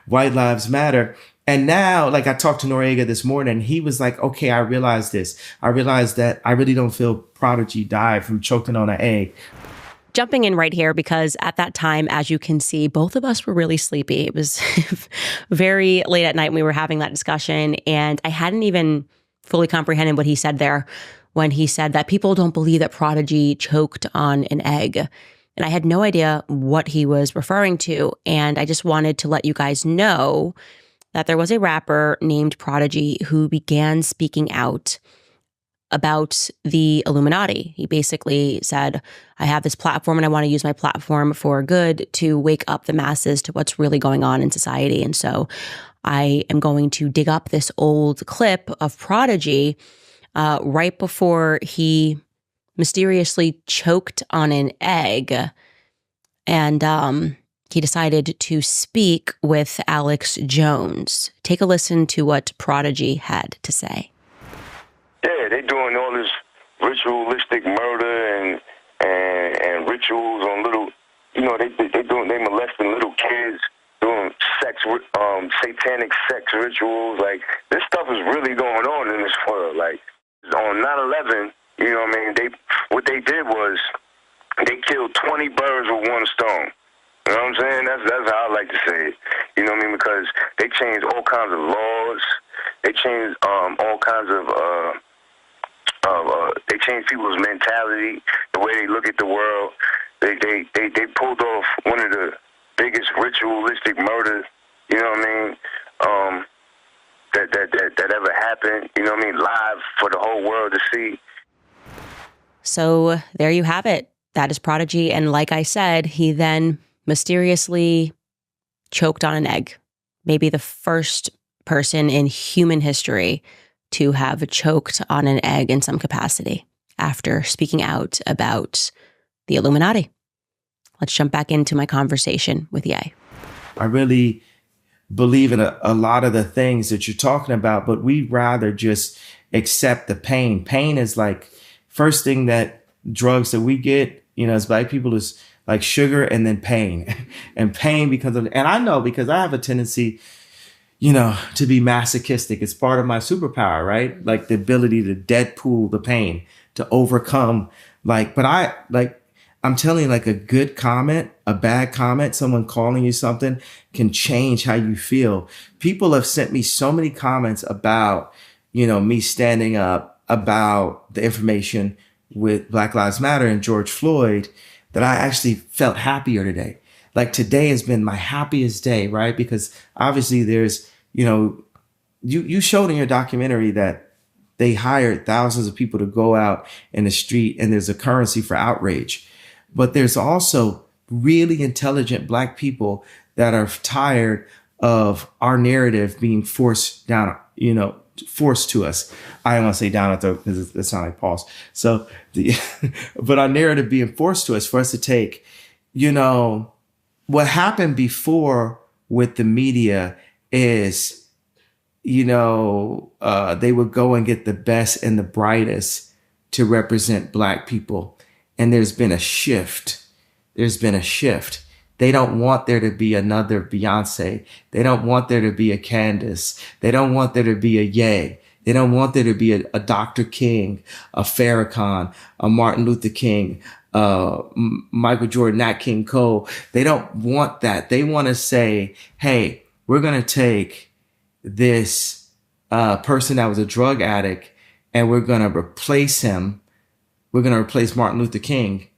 White Lives Matter. And now, like I talked to Noriega this morning, he was like, okay, I realized this. I realized that I really don't feel Prodigy died from choking on an egg. Jumping in right here, because at that time, as you can see, both of us were really sleepy. It was very late at night when we were having that discussion, and I hadn't even fully comprehended what he said there when he said that people don't believe that Prodigy choked on an egg. And I had no idea what he was referring to. And I just wanted to let you guys know that there was a rapper named Prodigy who began speaking out about the Illuminati. He basically said, I have this platform and I want to use my platform for good to wake up the masses to what's really going on in society. And so I am going to dig up this old clip of Prodigy right before he mysteriously choked on an egg. And he decided to speak with Alex Jones. Take a listen to what Prodigy had to say. Yeah, they doing all this ritualistic murder and rituals on little, they molesting little kids, doing satanic sex rituals. Like, this stuff is really going on in this world. Like, on 9/11, what they did was they killed 20 birds with one stone. You know what I'm saying? That's how I like to say it. You know what I mean? Because they changed all kinds of laws. They changed all kinds of they changed people's mentality, the way they look at the world. They pulled off one of the biggest ritualistic murders, you know what I mean, that ever happened, you know what I mean, live for the whole world to see. So there you have it. That is Prodigy. And like I said, he then mysteriously choked on an egg. Maybe the first person in human history to have choked on an egg in some capacity after speaking out about the Illuminati. Let's jump back into my conversation with Ye. I really believe in a lot of the things that you're talking about, but we'd rather just accept the pain. Pain is like first thing that drugs that we get, as Black people, is like sugar and then pain. And pain and I know because I have a tendency, to be masochistic. It's part of my superpower, right? Like the ability to Deadpool the pain, to overcome, I'm telling you, like a good comment, a bad comment, someone calling you something can change how you feel. People have sent me so many comments about, me standing up about the information with Black Lives Matter and George Floyd that I actually felt happier today. Like today has been my happiest day, right? Because obviously there's, you showed in your documentary that they hired thousands of people to go out in the street and there's a currency for outrage. But there's also really intelligent Black people that are tired of our narrative being forced down, forced to us. I don't want to say down at the, because it sounds like pause. So, but our narrative being forced to us for us to take, what happened before with the media is, they would go and get the best and the brightest to represent Black people. And there's been a shift. They don't want there to be another Beyonce. They don't want there to be a Candace. They don't want there to be a Ye. They don't want there to be a Dr. King, a Farrakhan, a Martin Luther King, Michael Jordan, Nat King Cole. They don't want that. They want to say, hey, we're going to take this person that was a drug addict and we're going to replace him. We're going to replace Martin Luther King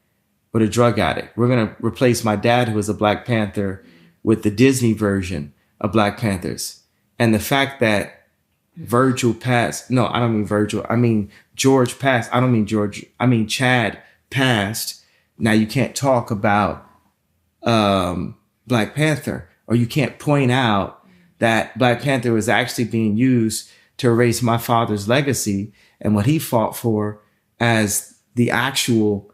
with a drug addict. We're going to replace my dad, who was a Black Panther, with the Disney version of Black Panthers. And the fact that Virgil passed, no, I don't mean Virgil. I mean George passed. I don't mean George. I mean Chad passed. Now you can't talk about Black Panther, or you can't point out that Black Panther was actually being used to erase my father's legacy and what he fought for as the actual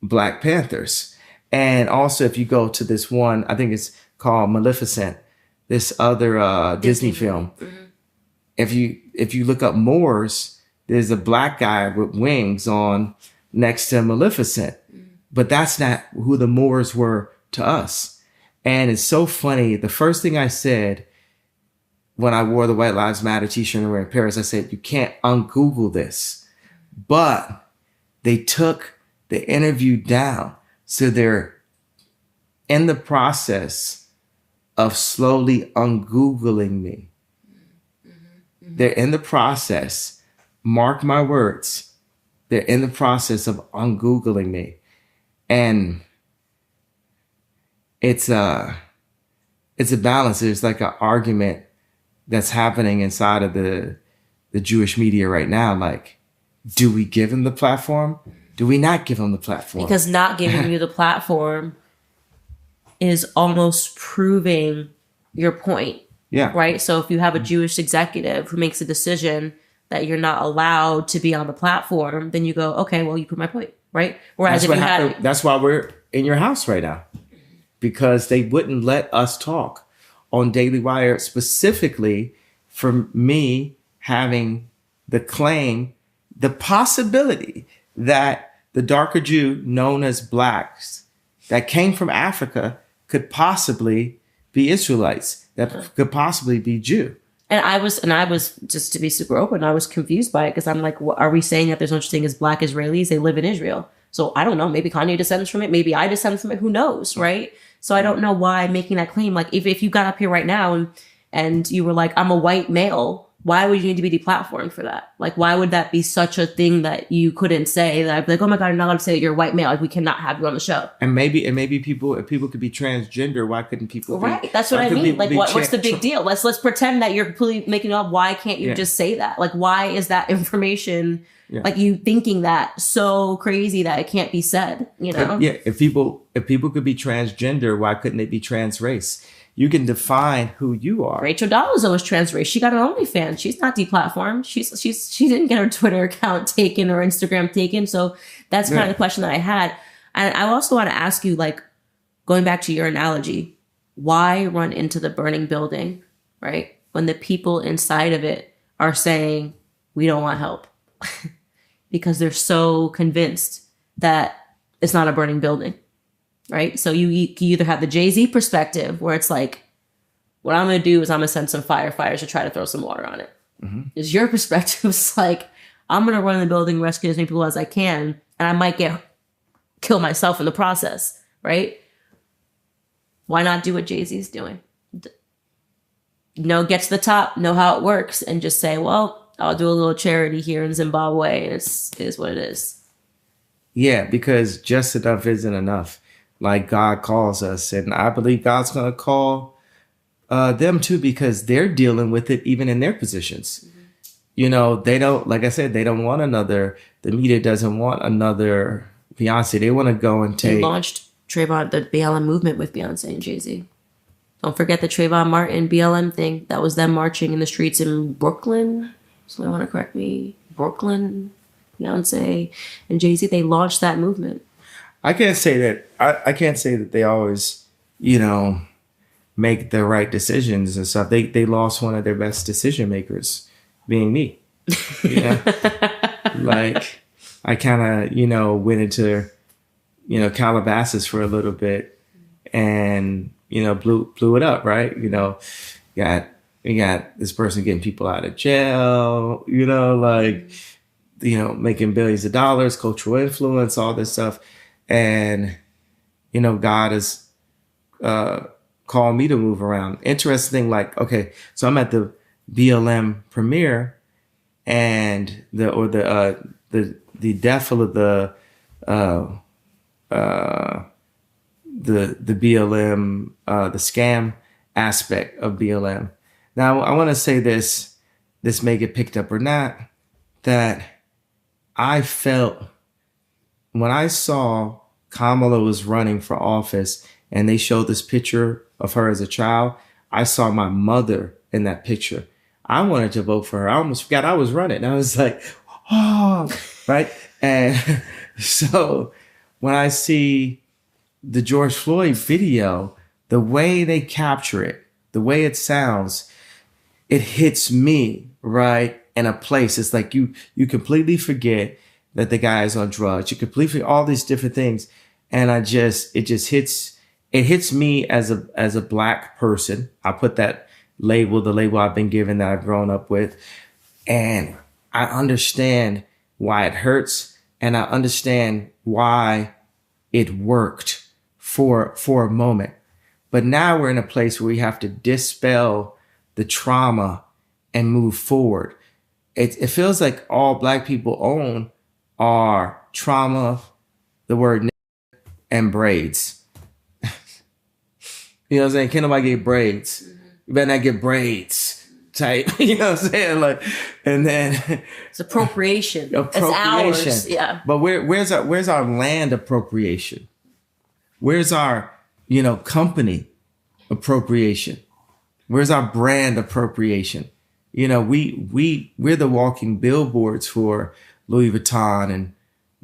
Black Panthers. And also, if you go to this one, I think it's called Maleficent, this other Disney film. Mm-hmm. If you look up Moors, there's a Black guy with wings on next to Maleficent. Mm-hmm. But that's not who the Moors were to us. And it's so funny. The first thing I said when I wore the White Lives Matter t-shirt and we're in Paris, I said, you can't un-Google this. But they took the interview down. So they're in the process of slowly un-Googling me. Mm-hmm. Mm-hmm. They're in the process, mark my words, they're in the process of un-Googling me. And it's a balance. There's like an argument that's happening inside of the Jewish media right now. Like, do we give them the platform? Do we not give them the platform? Because not giving you the platform is almost proving your point. Yeah. Right. So if you have a Jewish executive who makes a decision that you're not allowed to be on the platform, then you go, okay, well, you prove my point. Right. Whereas that's why we're in your house right now, because they wouldn't let us talk on Daily Wire, specifically for me having the claim, the possibility that the darker Jew known as blacks that came from Africa could possibly be Israelites, that could possibly be Jew. And I was just to be super open, I was confused by it because I'm like, are we saying that there's no such thing as black Israelis? They live in Israel. So I don't know. Maybe Kanye descends from it. Maybe I descend from it. Who knows? Right. So I don't know why making that claim. Like if you got up here right now and you were like, I'm a white male, why would you need to be deplatformed for that? Like, why would that be such a thing that you couldn't say? That I'd be like, oh my God, you're not allowed to say that you're a white male. Like, we cannot have you on the show. And maybe people, if people could be transgender, why couldn't people be? Right. That's what I mean. Like, what's the big deal? Let's pretend that you're completely making it up. Why can't you just say that? Like, why is that information, like you thinking that so crazy that it can't be said, you know? If people could be transgender, why couldn't they be trans race? You can define who you are. Rachel Dolezal was trans race. She got her OnlyFans. She's not deplatformed. She didn't get her Twitter account taken or Instagram taken. So that's kind of the question that I had. And I also want to ask you, like, going back to your analogy, why run into the burning building, right? When the people inside of it are saying, we don't want help. Because they're so convinced that it's not a burning building. Right. So you either have the Jay-Z perspective where it's like, what I'm going to do is I'm going to send some firefighters to try to throw some water on it. Mm-hmm. Is your perspective is like, I'm going to run in the building, rescue as many people as I can, and I might kill myself in the process. Right. Why not do what Jay-Z's doing? Get to the top, know how it works, and just say, well, I'll do a little charity here in Zimbabwe. And it is what it is. Yeah, because just enough isn't enough. Like God calls us, and I believe God's going to call them too, because they're dealing with it even in their positions. Mm-hmm. You know, they don't, like I said, they don't want the media doesn't want another Beyonce. They want to go and take. They launched the BLM movement with Beyonce and Jay-Z. Don't forget the Trayvon Martin BLM thing. That was them marching in the streets in Brooklyn. Somebody want to correct me? Brooklyn, Beyonce and Jay-Z, they launched that movement. I can't say that. I can't say that they always, make the right decisions and stuff. They lost one of their best decision makers, being me. Like I kind of, went into, Calabasas for a little bit, and blew it up. Right. We got this person getting people out of jail. Making billions of dollars, cultural influence, all this stuff. And, God has called me to move around. Interesting, like, okay, so I'm at the BLM premiere, and the death of the BLM, the scam aspect of BLM. Now, I want to say this may get picked up or not, that I felt when I saw Kamala was running for office and they showed this picture of her as a child, I saw my mother in that picture. I wanted to vote for her. I almost forgot I was running. I was like, oh, right. And so when I see the George Floyd video, the way they capture it, the way it sounds, it hits me right in a place. It's like you completely forget that the guy is on drugs. You completely all these different things, and it just hits me as a black person. I put that label, the label I've been given that I've grown up with, and I understand why it hurts, and I understand why it worked for a moment. But now we're in a place where we have to dispel the trauma and move forward. It feels like all black people own are trauma, the word and braids. You know what I'm saying? Can't nobody get braids. You better not get braids type. You know what I'm saying? Like, and then It's appropriation. appropriation. It's ours. Yeah. But where's our land appropriation? Where's our, company appropriation? Where's our brand appropriation? We're the walking billboards for Louis Vuitton and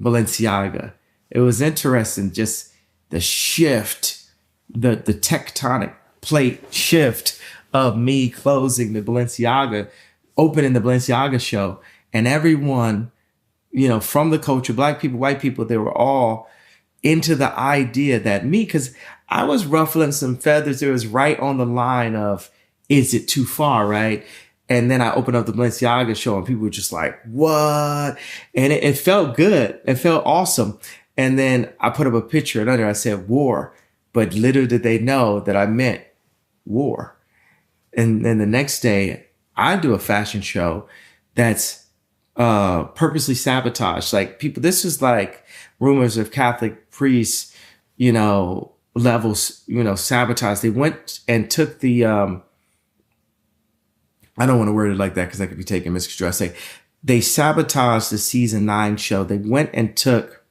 Balenciaga. It was interesting, just the shift, the tectonic plate shift of me closing the Balenciaga, opening the Balenciaga show, and everyone, from the culture, black people, white people, they were all into the idea that because I was ruffling some feathers. It was right on the line of, is it too far, right? And then I opened up the Balenciaga show and people were just like, what? And it felt good. It felt awesome. And then I put up a picture and under I said war, but little did they know that I meant war. And then the next day I do a fashion show that's purposely sabotaged. Like people, this is like rumors of Catholic priests, levels, sabotage. They went and took the, I don't want to word it like that because that could be taken misconstrued. I say they sabotaged the season 9 show. They went and took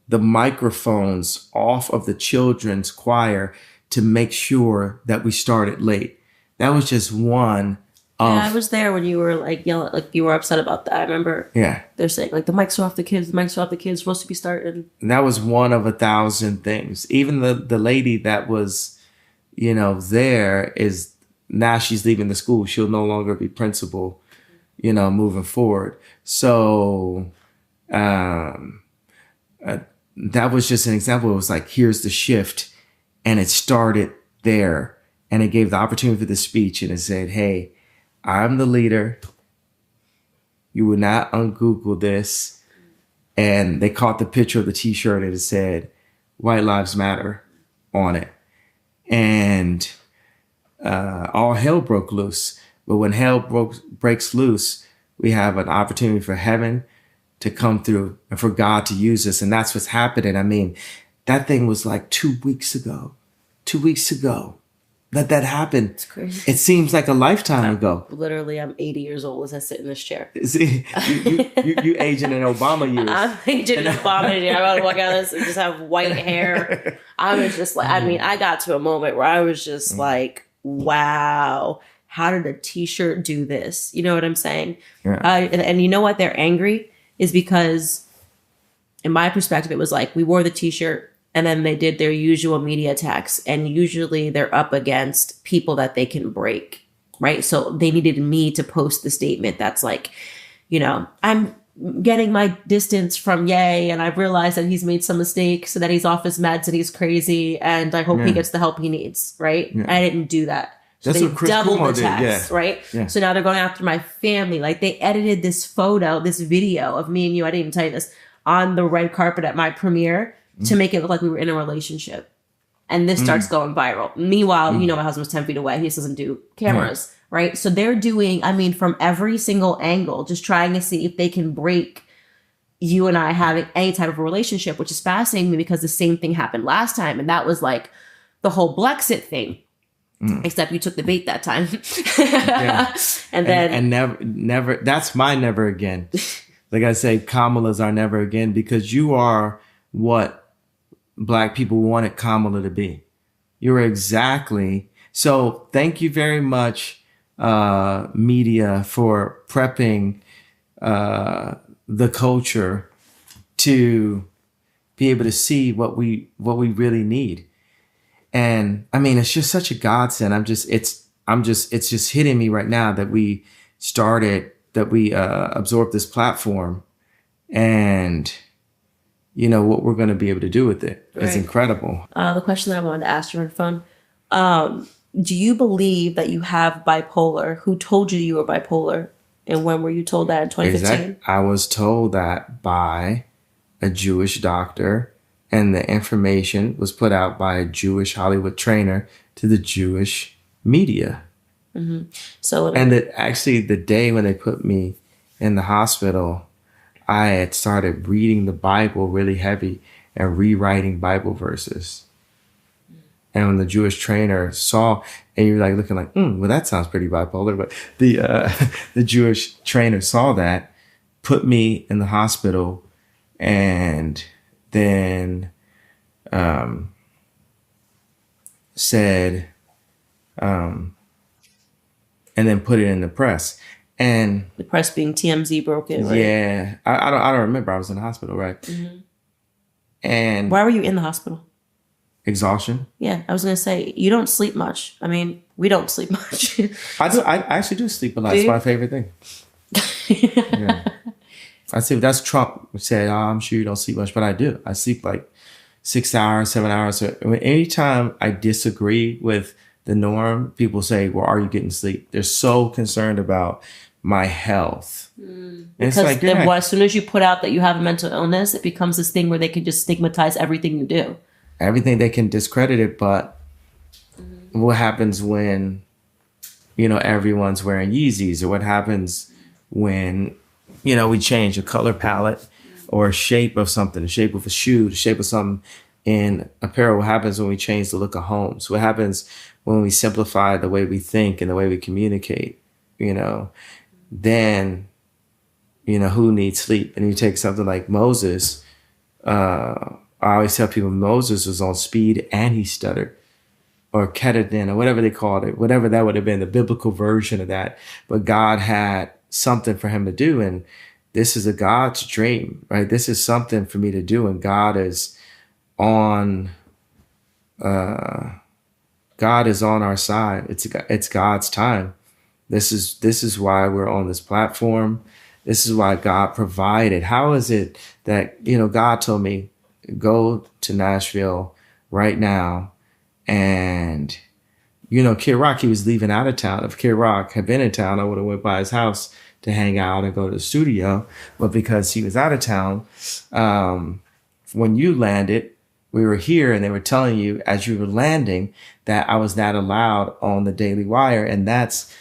the microphones off of the children's choir to make sure that we started late. That was just one of... Yeah, I was there when you were like yelling, like you were upset about that. I remember they're saying like the mics are off the kids, supposed to be starting. And that was one of 1,000 things. Even the lady that was, there is... Now she's leaving the school. She'll no longer be principal, moving forward. So that was just an example. It was like, here's the shift. And it started there. And it gave the opportunity for the speech. And it said, hey, I'm the leader. You will not un-Google this. And they caught the picture of the T-shirt and it said, White Lives Matter on it. And... all hell broke loose. But when hell breaks loose, we have an opportunity for heaven to come through and for God to use us. And that's what's happening. I mean, that thing was like 2 weeks ago. 2 weeks ago that happened. It's crazy. It seems like a lifetime ago. Literally, I'm 80 years old as I sit in this chair. See, you aging in Obama years. I'm aging in Obama years. I want to walk out of this and just have white hair. I was just like, I got to a moment where I was just like, wow, how did a T-shirt do this? You know what I'm saying? Yeah. And you know what? They're angry is because, in my perspective, it was like we wore the T-shirt and then they did their usual media attacks. And usually they're up against people that they can break, right? So they needed me to post the statement that's like, I'm getting my distance from Ye, and I've realized that he's made some mistakes, and that he's off his meds and he's crazy, and I hope he gets the help he needs, right? Yeah. I didn't do that. So that's they what Chris doubled Cuomo the tax, right? Yeah. So now they're going after my family. Like they edited this video of me and you, I didn't even tell you this, on the red carpet at my premiere to make it look like we were in a relationship. And this starts going viral. Meanwhile, my husband's 10 feet away. He just doesn't do cameras. Right. So they're doing, from every single angle, just trying to see if they can break you and I having any type of a relationship, which is fascinating to me because the same thing happened last time. And that was like the whole Brexit thing, except you took the bait that time. And then. And never, that's my never again. Like I say, Kamala's our never again because you are what Black people wanted Kamala to be. You're exactly. So thank you very much. Media for prepping the culture to be able to see what we really need. And it's just such a godsend. It's just hitting me right now that we absorbed this platform and what we're going to be able to do with it. Right. It's incredible. The question that I wanted to ask you on the phone, do you believe that you have bipolar? Who told you you were bipolar? And when were you told that, in 2015? Exactly. I was told that by a Jewish doctor, and the information was put out by a Jewish Hollywood trainer to the Jewish media. Mm-hmm. Actually, the day when they put me in the hospital, I had started reading the Bible really heavy and rewriting Bible verses. And when the Jewish trainer saw, and you're like looking like, well, that sounds pretty bipolar. But the the Jewish trainer saw that, put me in the hospital, and then said, and then put it in the press. And the press being TMZ broke it, right? Yeah, I don't remember. I was in the hospital, right? Mm-hmm. And why were you in the hospital? Exhaustion. Yeah, I was gonna say you don't sleep much. I mean, we don't sleep much. I do. I actually do sleep a lot. It's my favorite thing. Yeah. I see. That's Trump said. Oh, I'm sure you don't sleep much, but I do. I sleep like 6 hours, 7 hours. Anytime I disagree with the norm, people say, "Well, are you getting sleep?" They're so concerned about my health. Because like, then as soon as you put out that you have a mental illness, it becomes this thing where they can just stigmatize everything you do. Everything, they can discredit it, but what happens when, everyone's wearing Yeezys, or what happens when, we change a color palette or a shape of something, the shape of a shoe, the shape of something in apparel? What happens when we change the look of homes? What happens when we simplify the way we think and the way we communicate? Then, who needs sleep? And you take something like Moses. I always tell people Moses was on speed and he stuttered, or ketadin, or whatever they called it, whatever that would have been, the biblical version of that. But God had something for him to do. And this is a God's dream, right? This is something for me to do. And God is on our side. It's God's time. This is why we're on this platform. This is why God provided. How is it that, God told me, go to Nashville right now. And, Kid Rock, he was leaving out of town. If Kid Rock had been in town, I would have went by his house to hang out and go to the studio. But because he was out of town, when you landed, we were here and they were telling you as you were landing that I was not allowed on the Daily Wire. And that's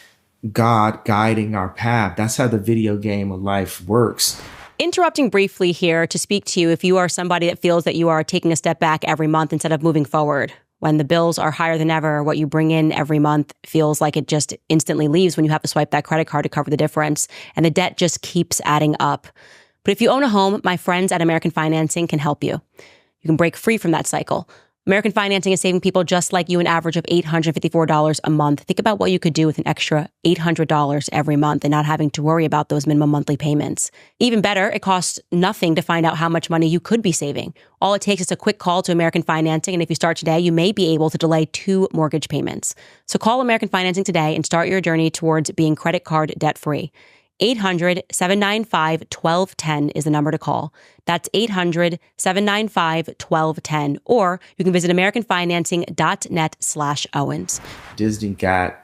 God guiding our path. That's how the video game of life works. Interrupting briefly here to speak to you if you are somebody that feels that you are taking a step back every month instead of moving forward. When the bills are higher than ever, what you bring in every month feels like it just instantly leaves when you have to swipe that credit card to cover the difference, and the debt just keeps adding up. But if you own a home, my friends at American Financing can help you. You can break free from that cycle. American Financing is saving people just like you an average of $854 a month. Think about what you could do with an extra $800 every month and not having to worry about those minimum monthly payments. Even better, it costs nothing to find out how much money you could be saving. All it takes is a quick call to American Financing, and if you start today, you may be able to delay 2 mortgage payments. So call American Financing today and start your journey towards being credit card debt-free. 800-795-1210 is the number to call. That's 800-795-1210. Or you can visit americanfinancing.net/Owens. Disney got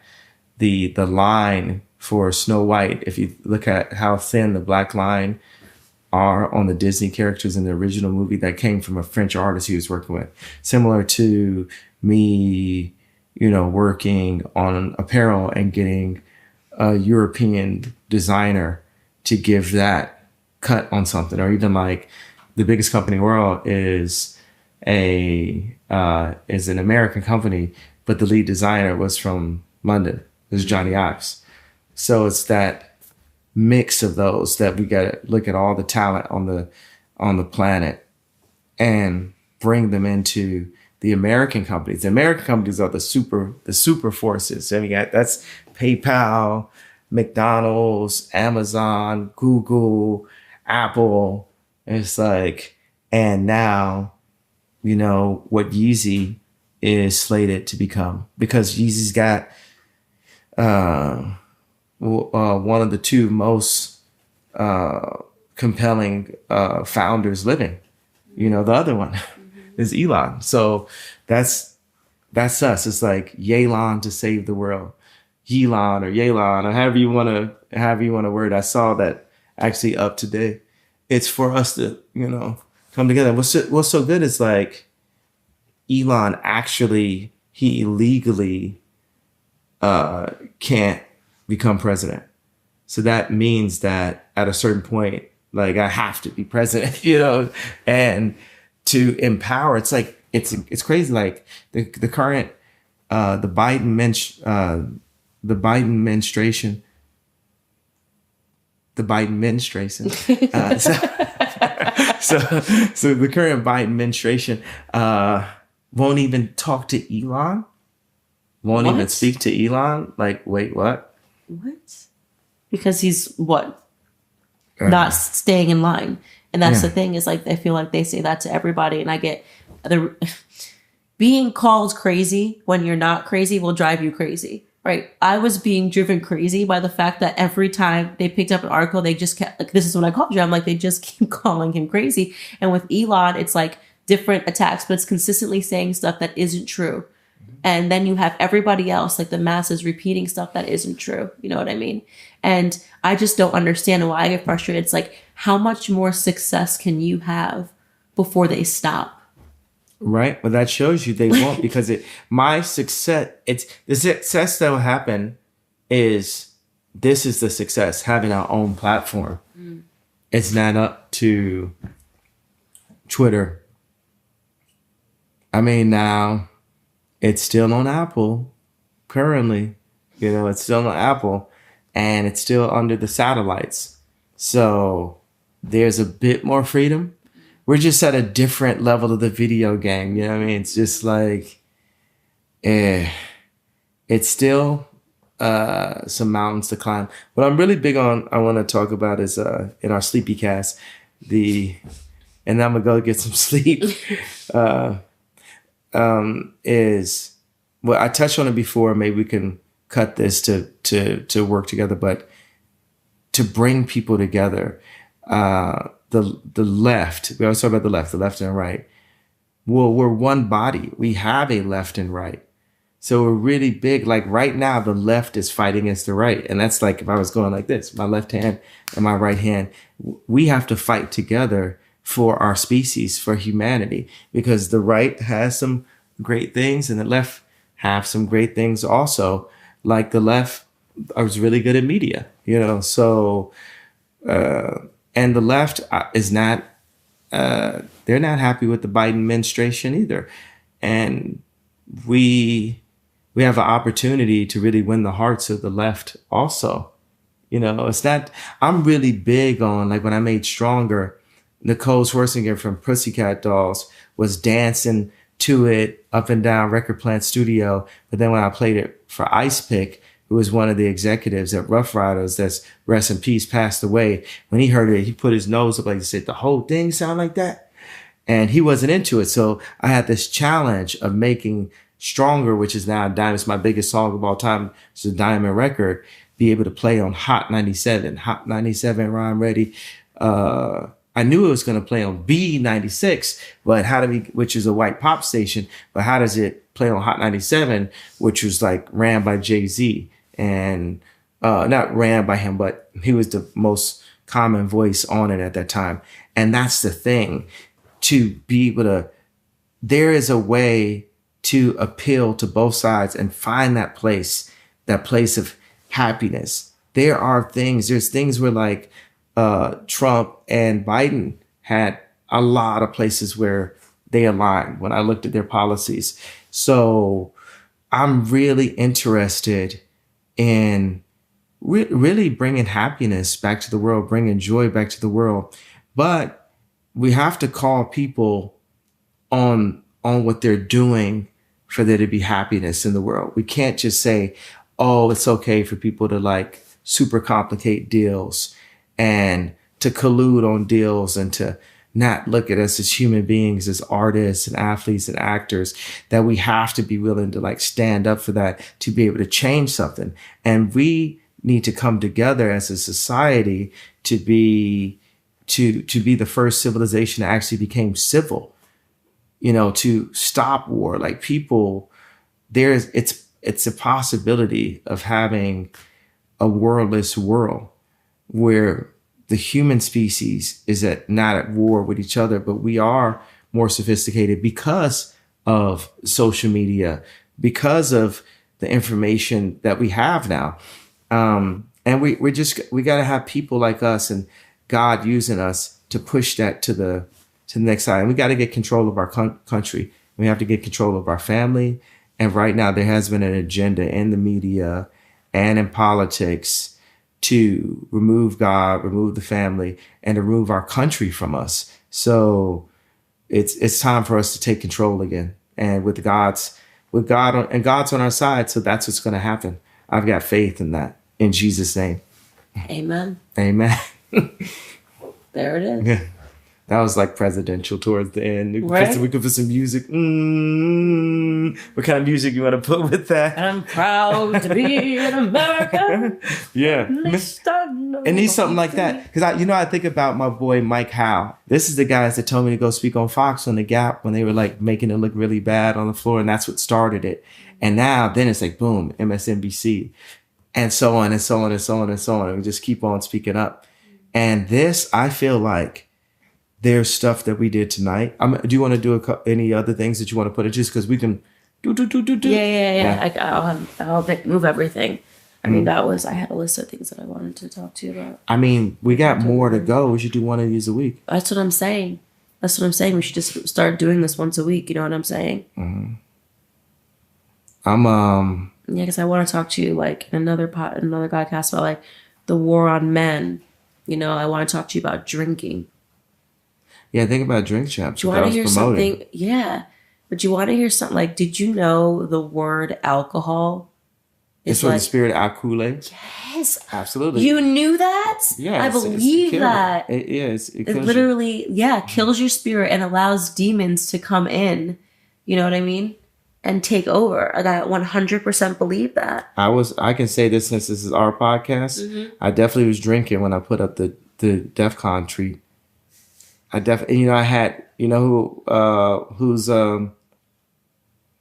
the line for Snow White. If you look at how thin the black line are on the Disney characters in the original movie, that came from a French artist he was working with. Similar to me, working on apparel and getting a European designer to give that cut on something. Or even like the biggest company in the world is an American company, but the lead designer was from London. It was Johnny Ives. So it's that mix of those that we got to look at all the talent on the planet and bring them into the American companies. The American companies are the super forces. I mean, that's PayPal, McDonald's, Amazon, Google, Apple. It's like, and now, what Yeezy is slated to become, because Yeezy's got one of the 2 most compelling founders living. The other one is Elon. So that's us. It's like Yelon to save the world. Yelon or Yelon, or however you want to word. I saw that actually up today. It's for us to, come together. What's so good is like Elon actually, he illegally can't become president. So that means that at a certain point, like I have to be president, and to empower, it's like it's crazy. Like the current the Biden administration, so the current Biden administration won't even talk to Elon, won't even speak to Elon. Like, wait, what? What? Because he's what? Not staying in line. And that's the thing, is like, I feel like they say that to everybody. And I get the being called crazy when you're not crazy will drive you crazy, right? I was being driven crazy by the fact that every time they picked up an article, they just kept like, this is what I called you. I'm like, they just keep calling him crazy. And with Elon, it's like different attacks, but it's consistently saying stuff that isn't true. And then you have everybody else, like the masses, repeating stuff that isn't true. You know what I mean? And I just don't understand why I get frustrated. It's like, how much more success can you have before they stop? Right. Well, that shows you they won't, because the success that will happen is, this is the success, having our own platform. It's not up to Twitter. I mean, now it's still on Apple currently, it's still on Apple, and it's still under the satellites. So there's a bit more freedom. We're just at a different level of the video game. You know what I mean? It's just like, it's still some mountains to climb. What I'm really big on, I want to talk about is in our Sleepy Cast, and I'm gonna go get some sleep. Is, well, I touched on it before. Maybe we can cut this to work together, but to bring people together. The left, we always talk about the left and right. Well, we're one body. We have a left and right. So we're really big. Like right now, the left is fighting against the right. And that's like, if I was going like this, my left hand and my right hand, we have to fight together for our species, for humanity, because the right has some great things and the left have some great things also. Like the left is really good at media, so, and the left is not, they're not happy with the Biden administration either. And we have an opportunity to really win the hearts of the left also. It's not, I'm really big on, like when I made Stronger, Nicole Scherzinger from Pussycat Dolls was dancing to it up and down Record Plant Studio. But then when I played it for Ice Pick, who was one of the executives at Rough Riders, that's rest in peace, passed away. When he heard it, he put his nose up, like he said, the whole thing sound like that? And he wasn't into it. So I had this challenge of making Stronger, which is now Diamond, it's my biggest song of all time. It's a Diamond record, be able to play on Hot 97, Rhyme Ready. I knew it was going to play on B96, but which is a white pop station, but how does it play on Hot 97, which was like ran by Jay-Z, and not ran by him, but he was the most common voice on it at that time. And that's the thing, to be able to, there is a way to appeal to both sides and find that place of happiness. There's things where like Trump and Biden had a lot of places where they aligned when I looked at their policies. So I'm really interested in really bringing happiness back to the world, bringing joy back to the world. But we have to call people on what they're doing for there to be happiness in the world. We can't just say, oh, it's okay for people to like super complicate deals and to collude on deals and to not look at us as human beings, as artists and athletes and actors, that we have to be willing to like stand up for that to be able to change something. And we need to come together as a society to be the first civilization that actually became civil, to stop war. Like people, it's a possibility of having a warless world where the human species is not at war with each other, but we are more sophisticated because of social media, because of the information that we have now. And we got to have people like us and God using us to push that to the next side. And we got to get control of our country. We have to get control of our family. And right now there has been an agenda in the media and in politics to remove God, remove the family, and to remove our country from us. So it's time for us to take control again. And God's on our side. So that's what's going to happen. I've got faith in that. In Jesus' name. Amen. Amen. There it is. Yeah. That was like presidential towards the end. We could put some music. What kind of music you want to put with that? I'm proud to be an American. Yeah. It needs something like that. Because I think about my boy Mike Howe. This is the guys that told me to go speak on Fox on the Gap when they were like making it look really bad on the floor. And that's what started it. And now then it's like, boom, MSNBC. And so on and so on and so on and so on. And we just keep on speaking up. And this, I feel like, there's stuff that we did tonight. Do you want to do any other things that you want to put in? Just because we can do. Yeah. I'll move everything. I mean, I had a list of things that I wanted to talk to you about. I mean, we got more to go. We should do one of these a week. That's what I'm saying. We should just start doing this once a week. You know what I'm saying? Mm-hmm. Yeah, because I want to talk to you like in another podcast about like the war on men. You know, I want to talk to you about drinking. Yeah, think about Drink Champs. Do you want to hear something? Yeah. But you want to hear something like, did you know the word alcohol? It's from the spirit alcohol? Yes. Absolutely. You knew that? Yeah. I believe that. It literally, kills your spirit and allows demons to come in. You know what I mean? And take over. And I 100% believe that. I can say this since this is our podcast. Mm-hmm. I definitely was drinking when I put up the DEF CON treat. I definitely, I had, who's, I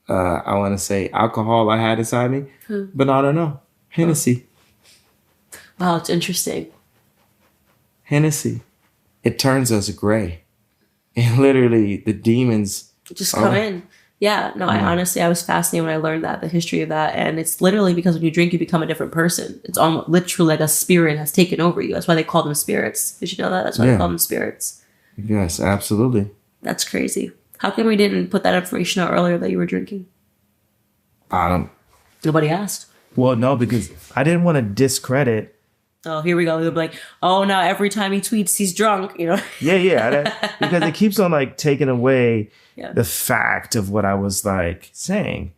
want to say alcohol I had inside me, but I don't know. Hennessy. Wow, it's interesting. Hennessy. It turns us gray. And literally the demons just come in. Yeah, no, I was fascinated when I learned that, the history of that. And it's literally because when you drink, you become a different person. It's almost literally like a spirit has taken over you. That's why they call them spirits. Did you know that? That's why they call them spirits. Yes, absolutely. That's crazy. How come we didn't put that information out earlier that you were drinking? Nobody asked. Well, no, because I didn't want to discredit. Oh, here we go. They'll be like, oh, now every time he tweets, he's drunk, Yeah. Because it keeps on like taking away the fact of what I was like saying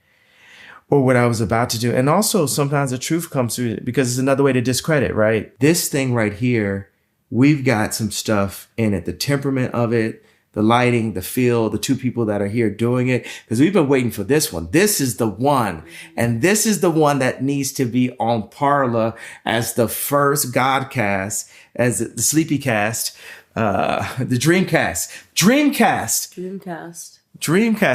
or what I was about to do. And also sometimes the truth comes through because it's another way to discredit, right? This thing right here, we've got some stuff in it, the temperament of it, the lighting, the feel, the two people that are here doing it. Because we've been waiting for this one. This is the one. And this is the one that needs to be on Parler as the first Godcast, as the Sleepy Cast, the Dreamcast.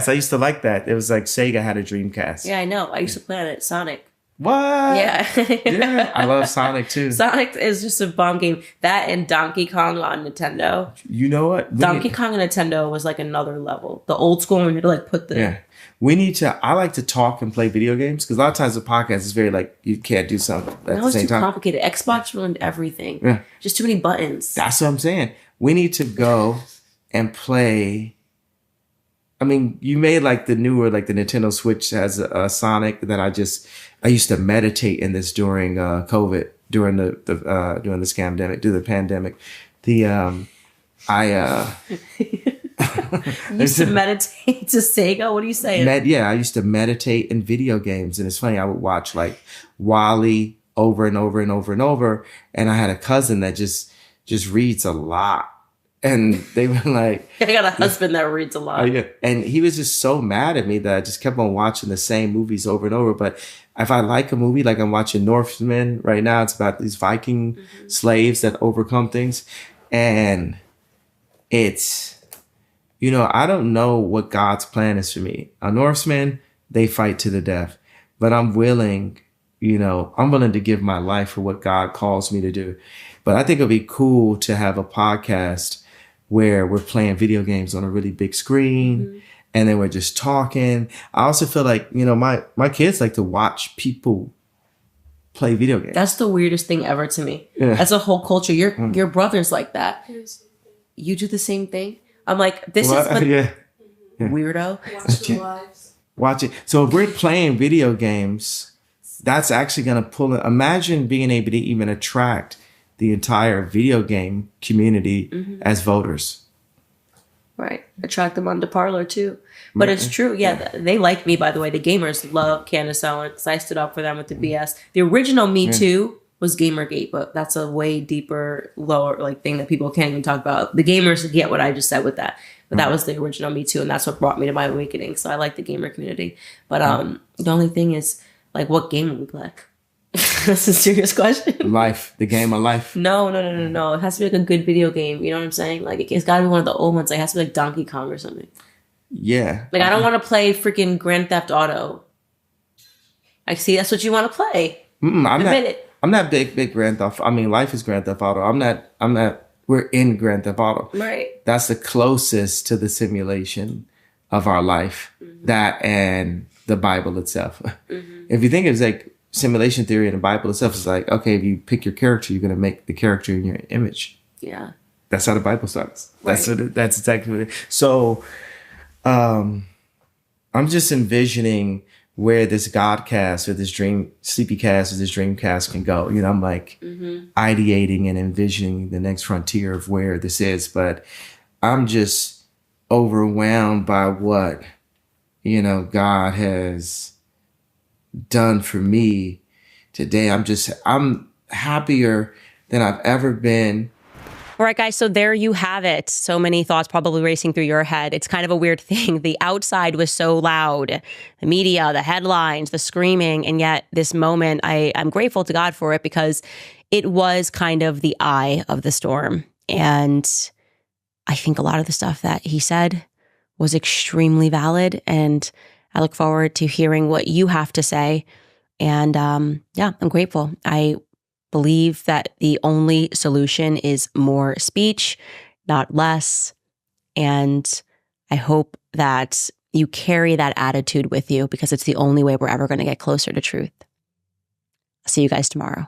I used to like that. It was like Sega had a Dreamcast. Yeah, I know. I used to play on it. Sonic. What? Yeah. Yeah. I love Sonic too. Sonic is just a bomb game. That and Donkey Kong on Nintendo. You know what? Donkey Kong on Nintendo was like another level. The old school one, you had to like put the... Yeah. I like to talk and play video games because a lot of times the podcast is very like, you can't do something at the same time. That was too complicated. Xbox ruined everything. Yeah. Just too many buttons. That's what I'm saying. We need to go and play... I mean, you made like the newer, like the Nintendo Switch has a Sonic that I used to meditate in this during COVID, during the pandemic. You used to meditate to Sega? What are you saying? I used to meditate in video games. And it's funny, I would watch like Wall-E over and over and over and over. And I had a cousin that just reads a lot. And they were like... I got a husband that reads a lot. And he was just so mad at me that I just kept on watching the same movies over and over. But if I like a movie, like I'm watching Northman right now, it's about these Viking slaves that overcome things. And it's, I don't know what God's plan is for me. A Norseman, they fight to the death. But I'm willing to give my life for what God calls me to do. But I think it'd be cool to have a podcast where we're playing video games on a really big screen and then we're just talking. I also feel like, my kids like to watch people play video games. That's the weirdest thing ever to me. Yeah. That's a whole culture. Your brother's like that. You do the same thing? I'm like, weirdo. Watch the lives. Watch it. So if we're playing video games, that's actually going to pull it. Imagine being able to even attract the entire video game community as voters. Right. Attract them onto Parlor too. But it's true. Yeah. They like me, by the way. The gamers love Candace Owens. I stood up for them with the BS. The original Me Too was Gamergate, but that's a way deeper, lower like thing that people can't even talk about. The gamers get what I just said with that. But that was the original Me Too, and that's what brought me to my awakening. So I like the gamer community. But the only thing is, like, what game will we play? That's a serious question. Life, the game of life. No. It has to be like a good video game. You know what I'm saying? Like, it's got to be one of the old ones. Like, it has to be like Donkey Kong or something. Yeah. Like, I don't want to play freaking Grand Theft Auto. I see that's what you want to play. I'm not big Grand Theft. I mean, life is Grand Theft Auto. I'm not. We're in Grand Theft Auto. Right. That's the closest to the simulation of our life. That and the Bible itself. If you think it's like simulation theory and the Bible itself, is like, okay, if you pick your character, you're going to make the character in your image. Yeah. That's how the Bible starts. Right. That's exactly what it is. So, I'm just envisioning where this Godcast or this Sleepycast or this Dreamcast can go. You know, I'm like ideating and envisioning the next frontier of where this is, but I'm just overwhelmed by what, you know, God has done for me today. I'm happier than I've ever been. All right, guys, so there you have it. So many thoughts probably racing through your head. It's kind of a weird thing. The outside was so loud, the media, the headlines, the screaming, and yet this moment, I'm grateful to God for it because it was kind of the eye of the storm. And I think a lot of the stuff that he said was extremely valid, and I look forward to hearing what you have to say. And yeah, I'm grateful. I believe that the only solution is more speech, not less. And I hope that you carry that attitude with you because it's the only way we're ever going to get closer to truth. I'll see you guys tomorrow.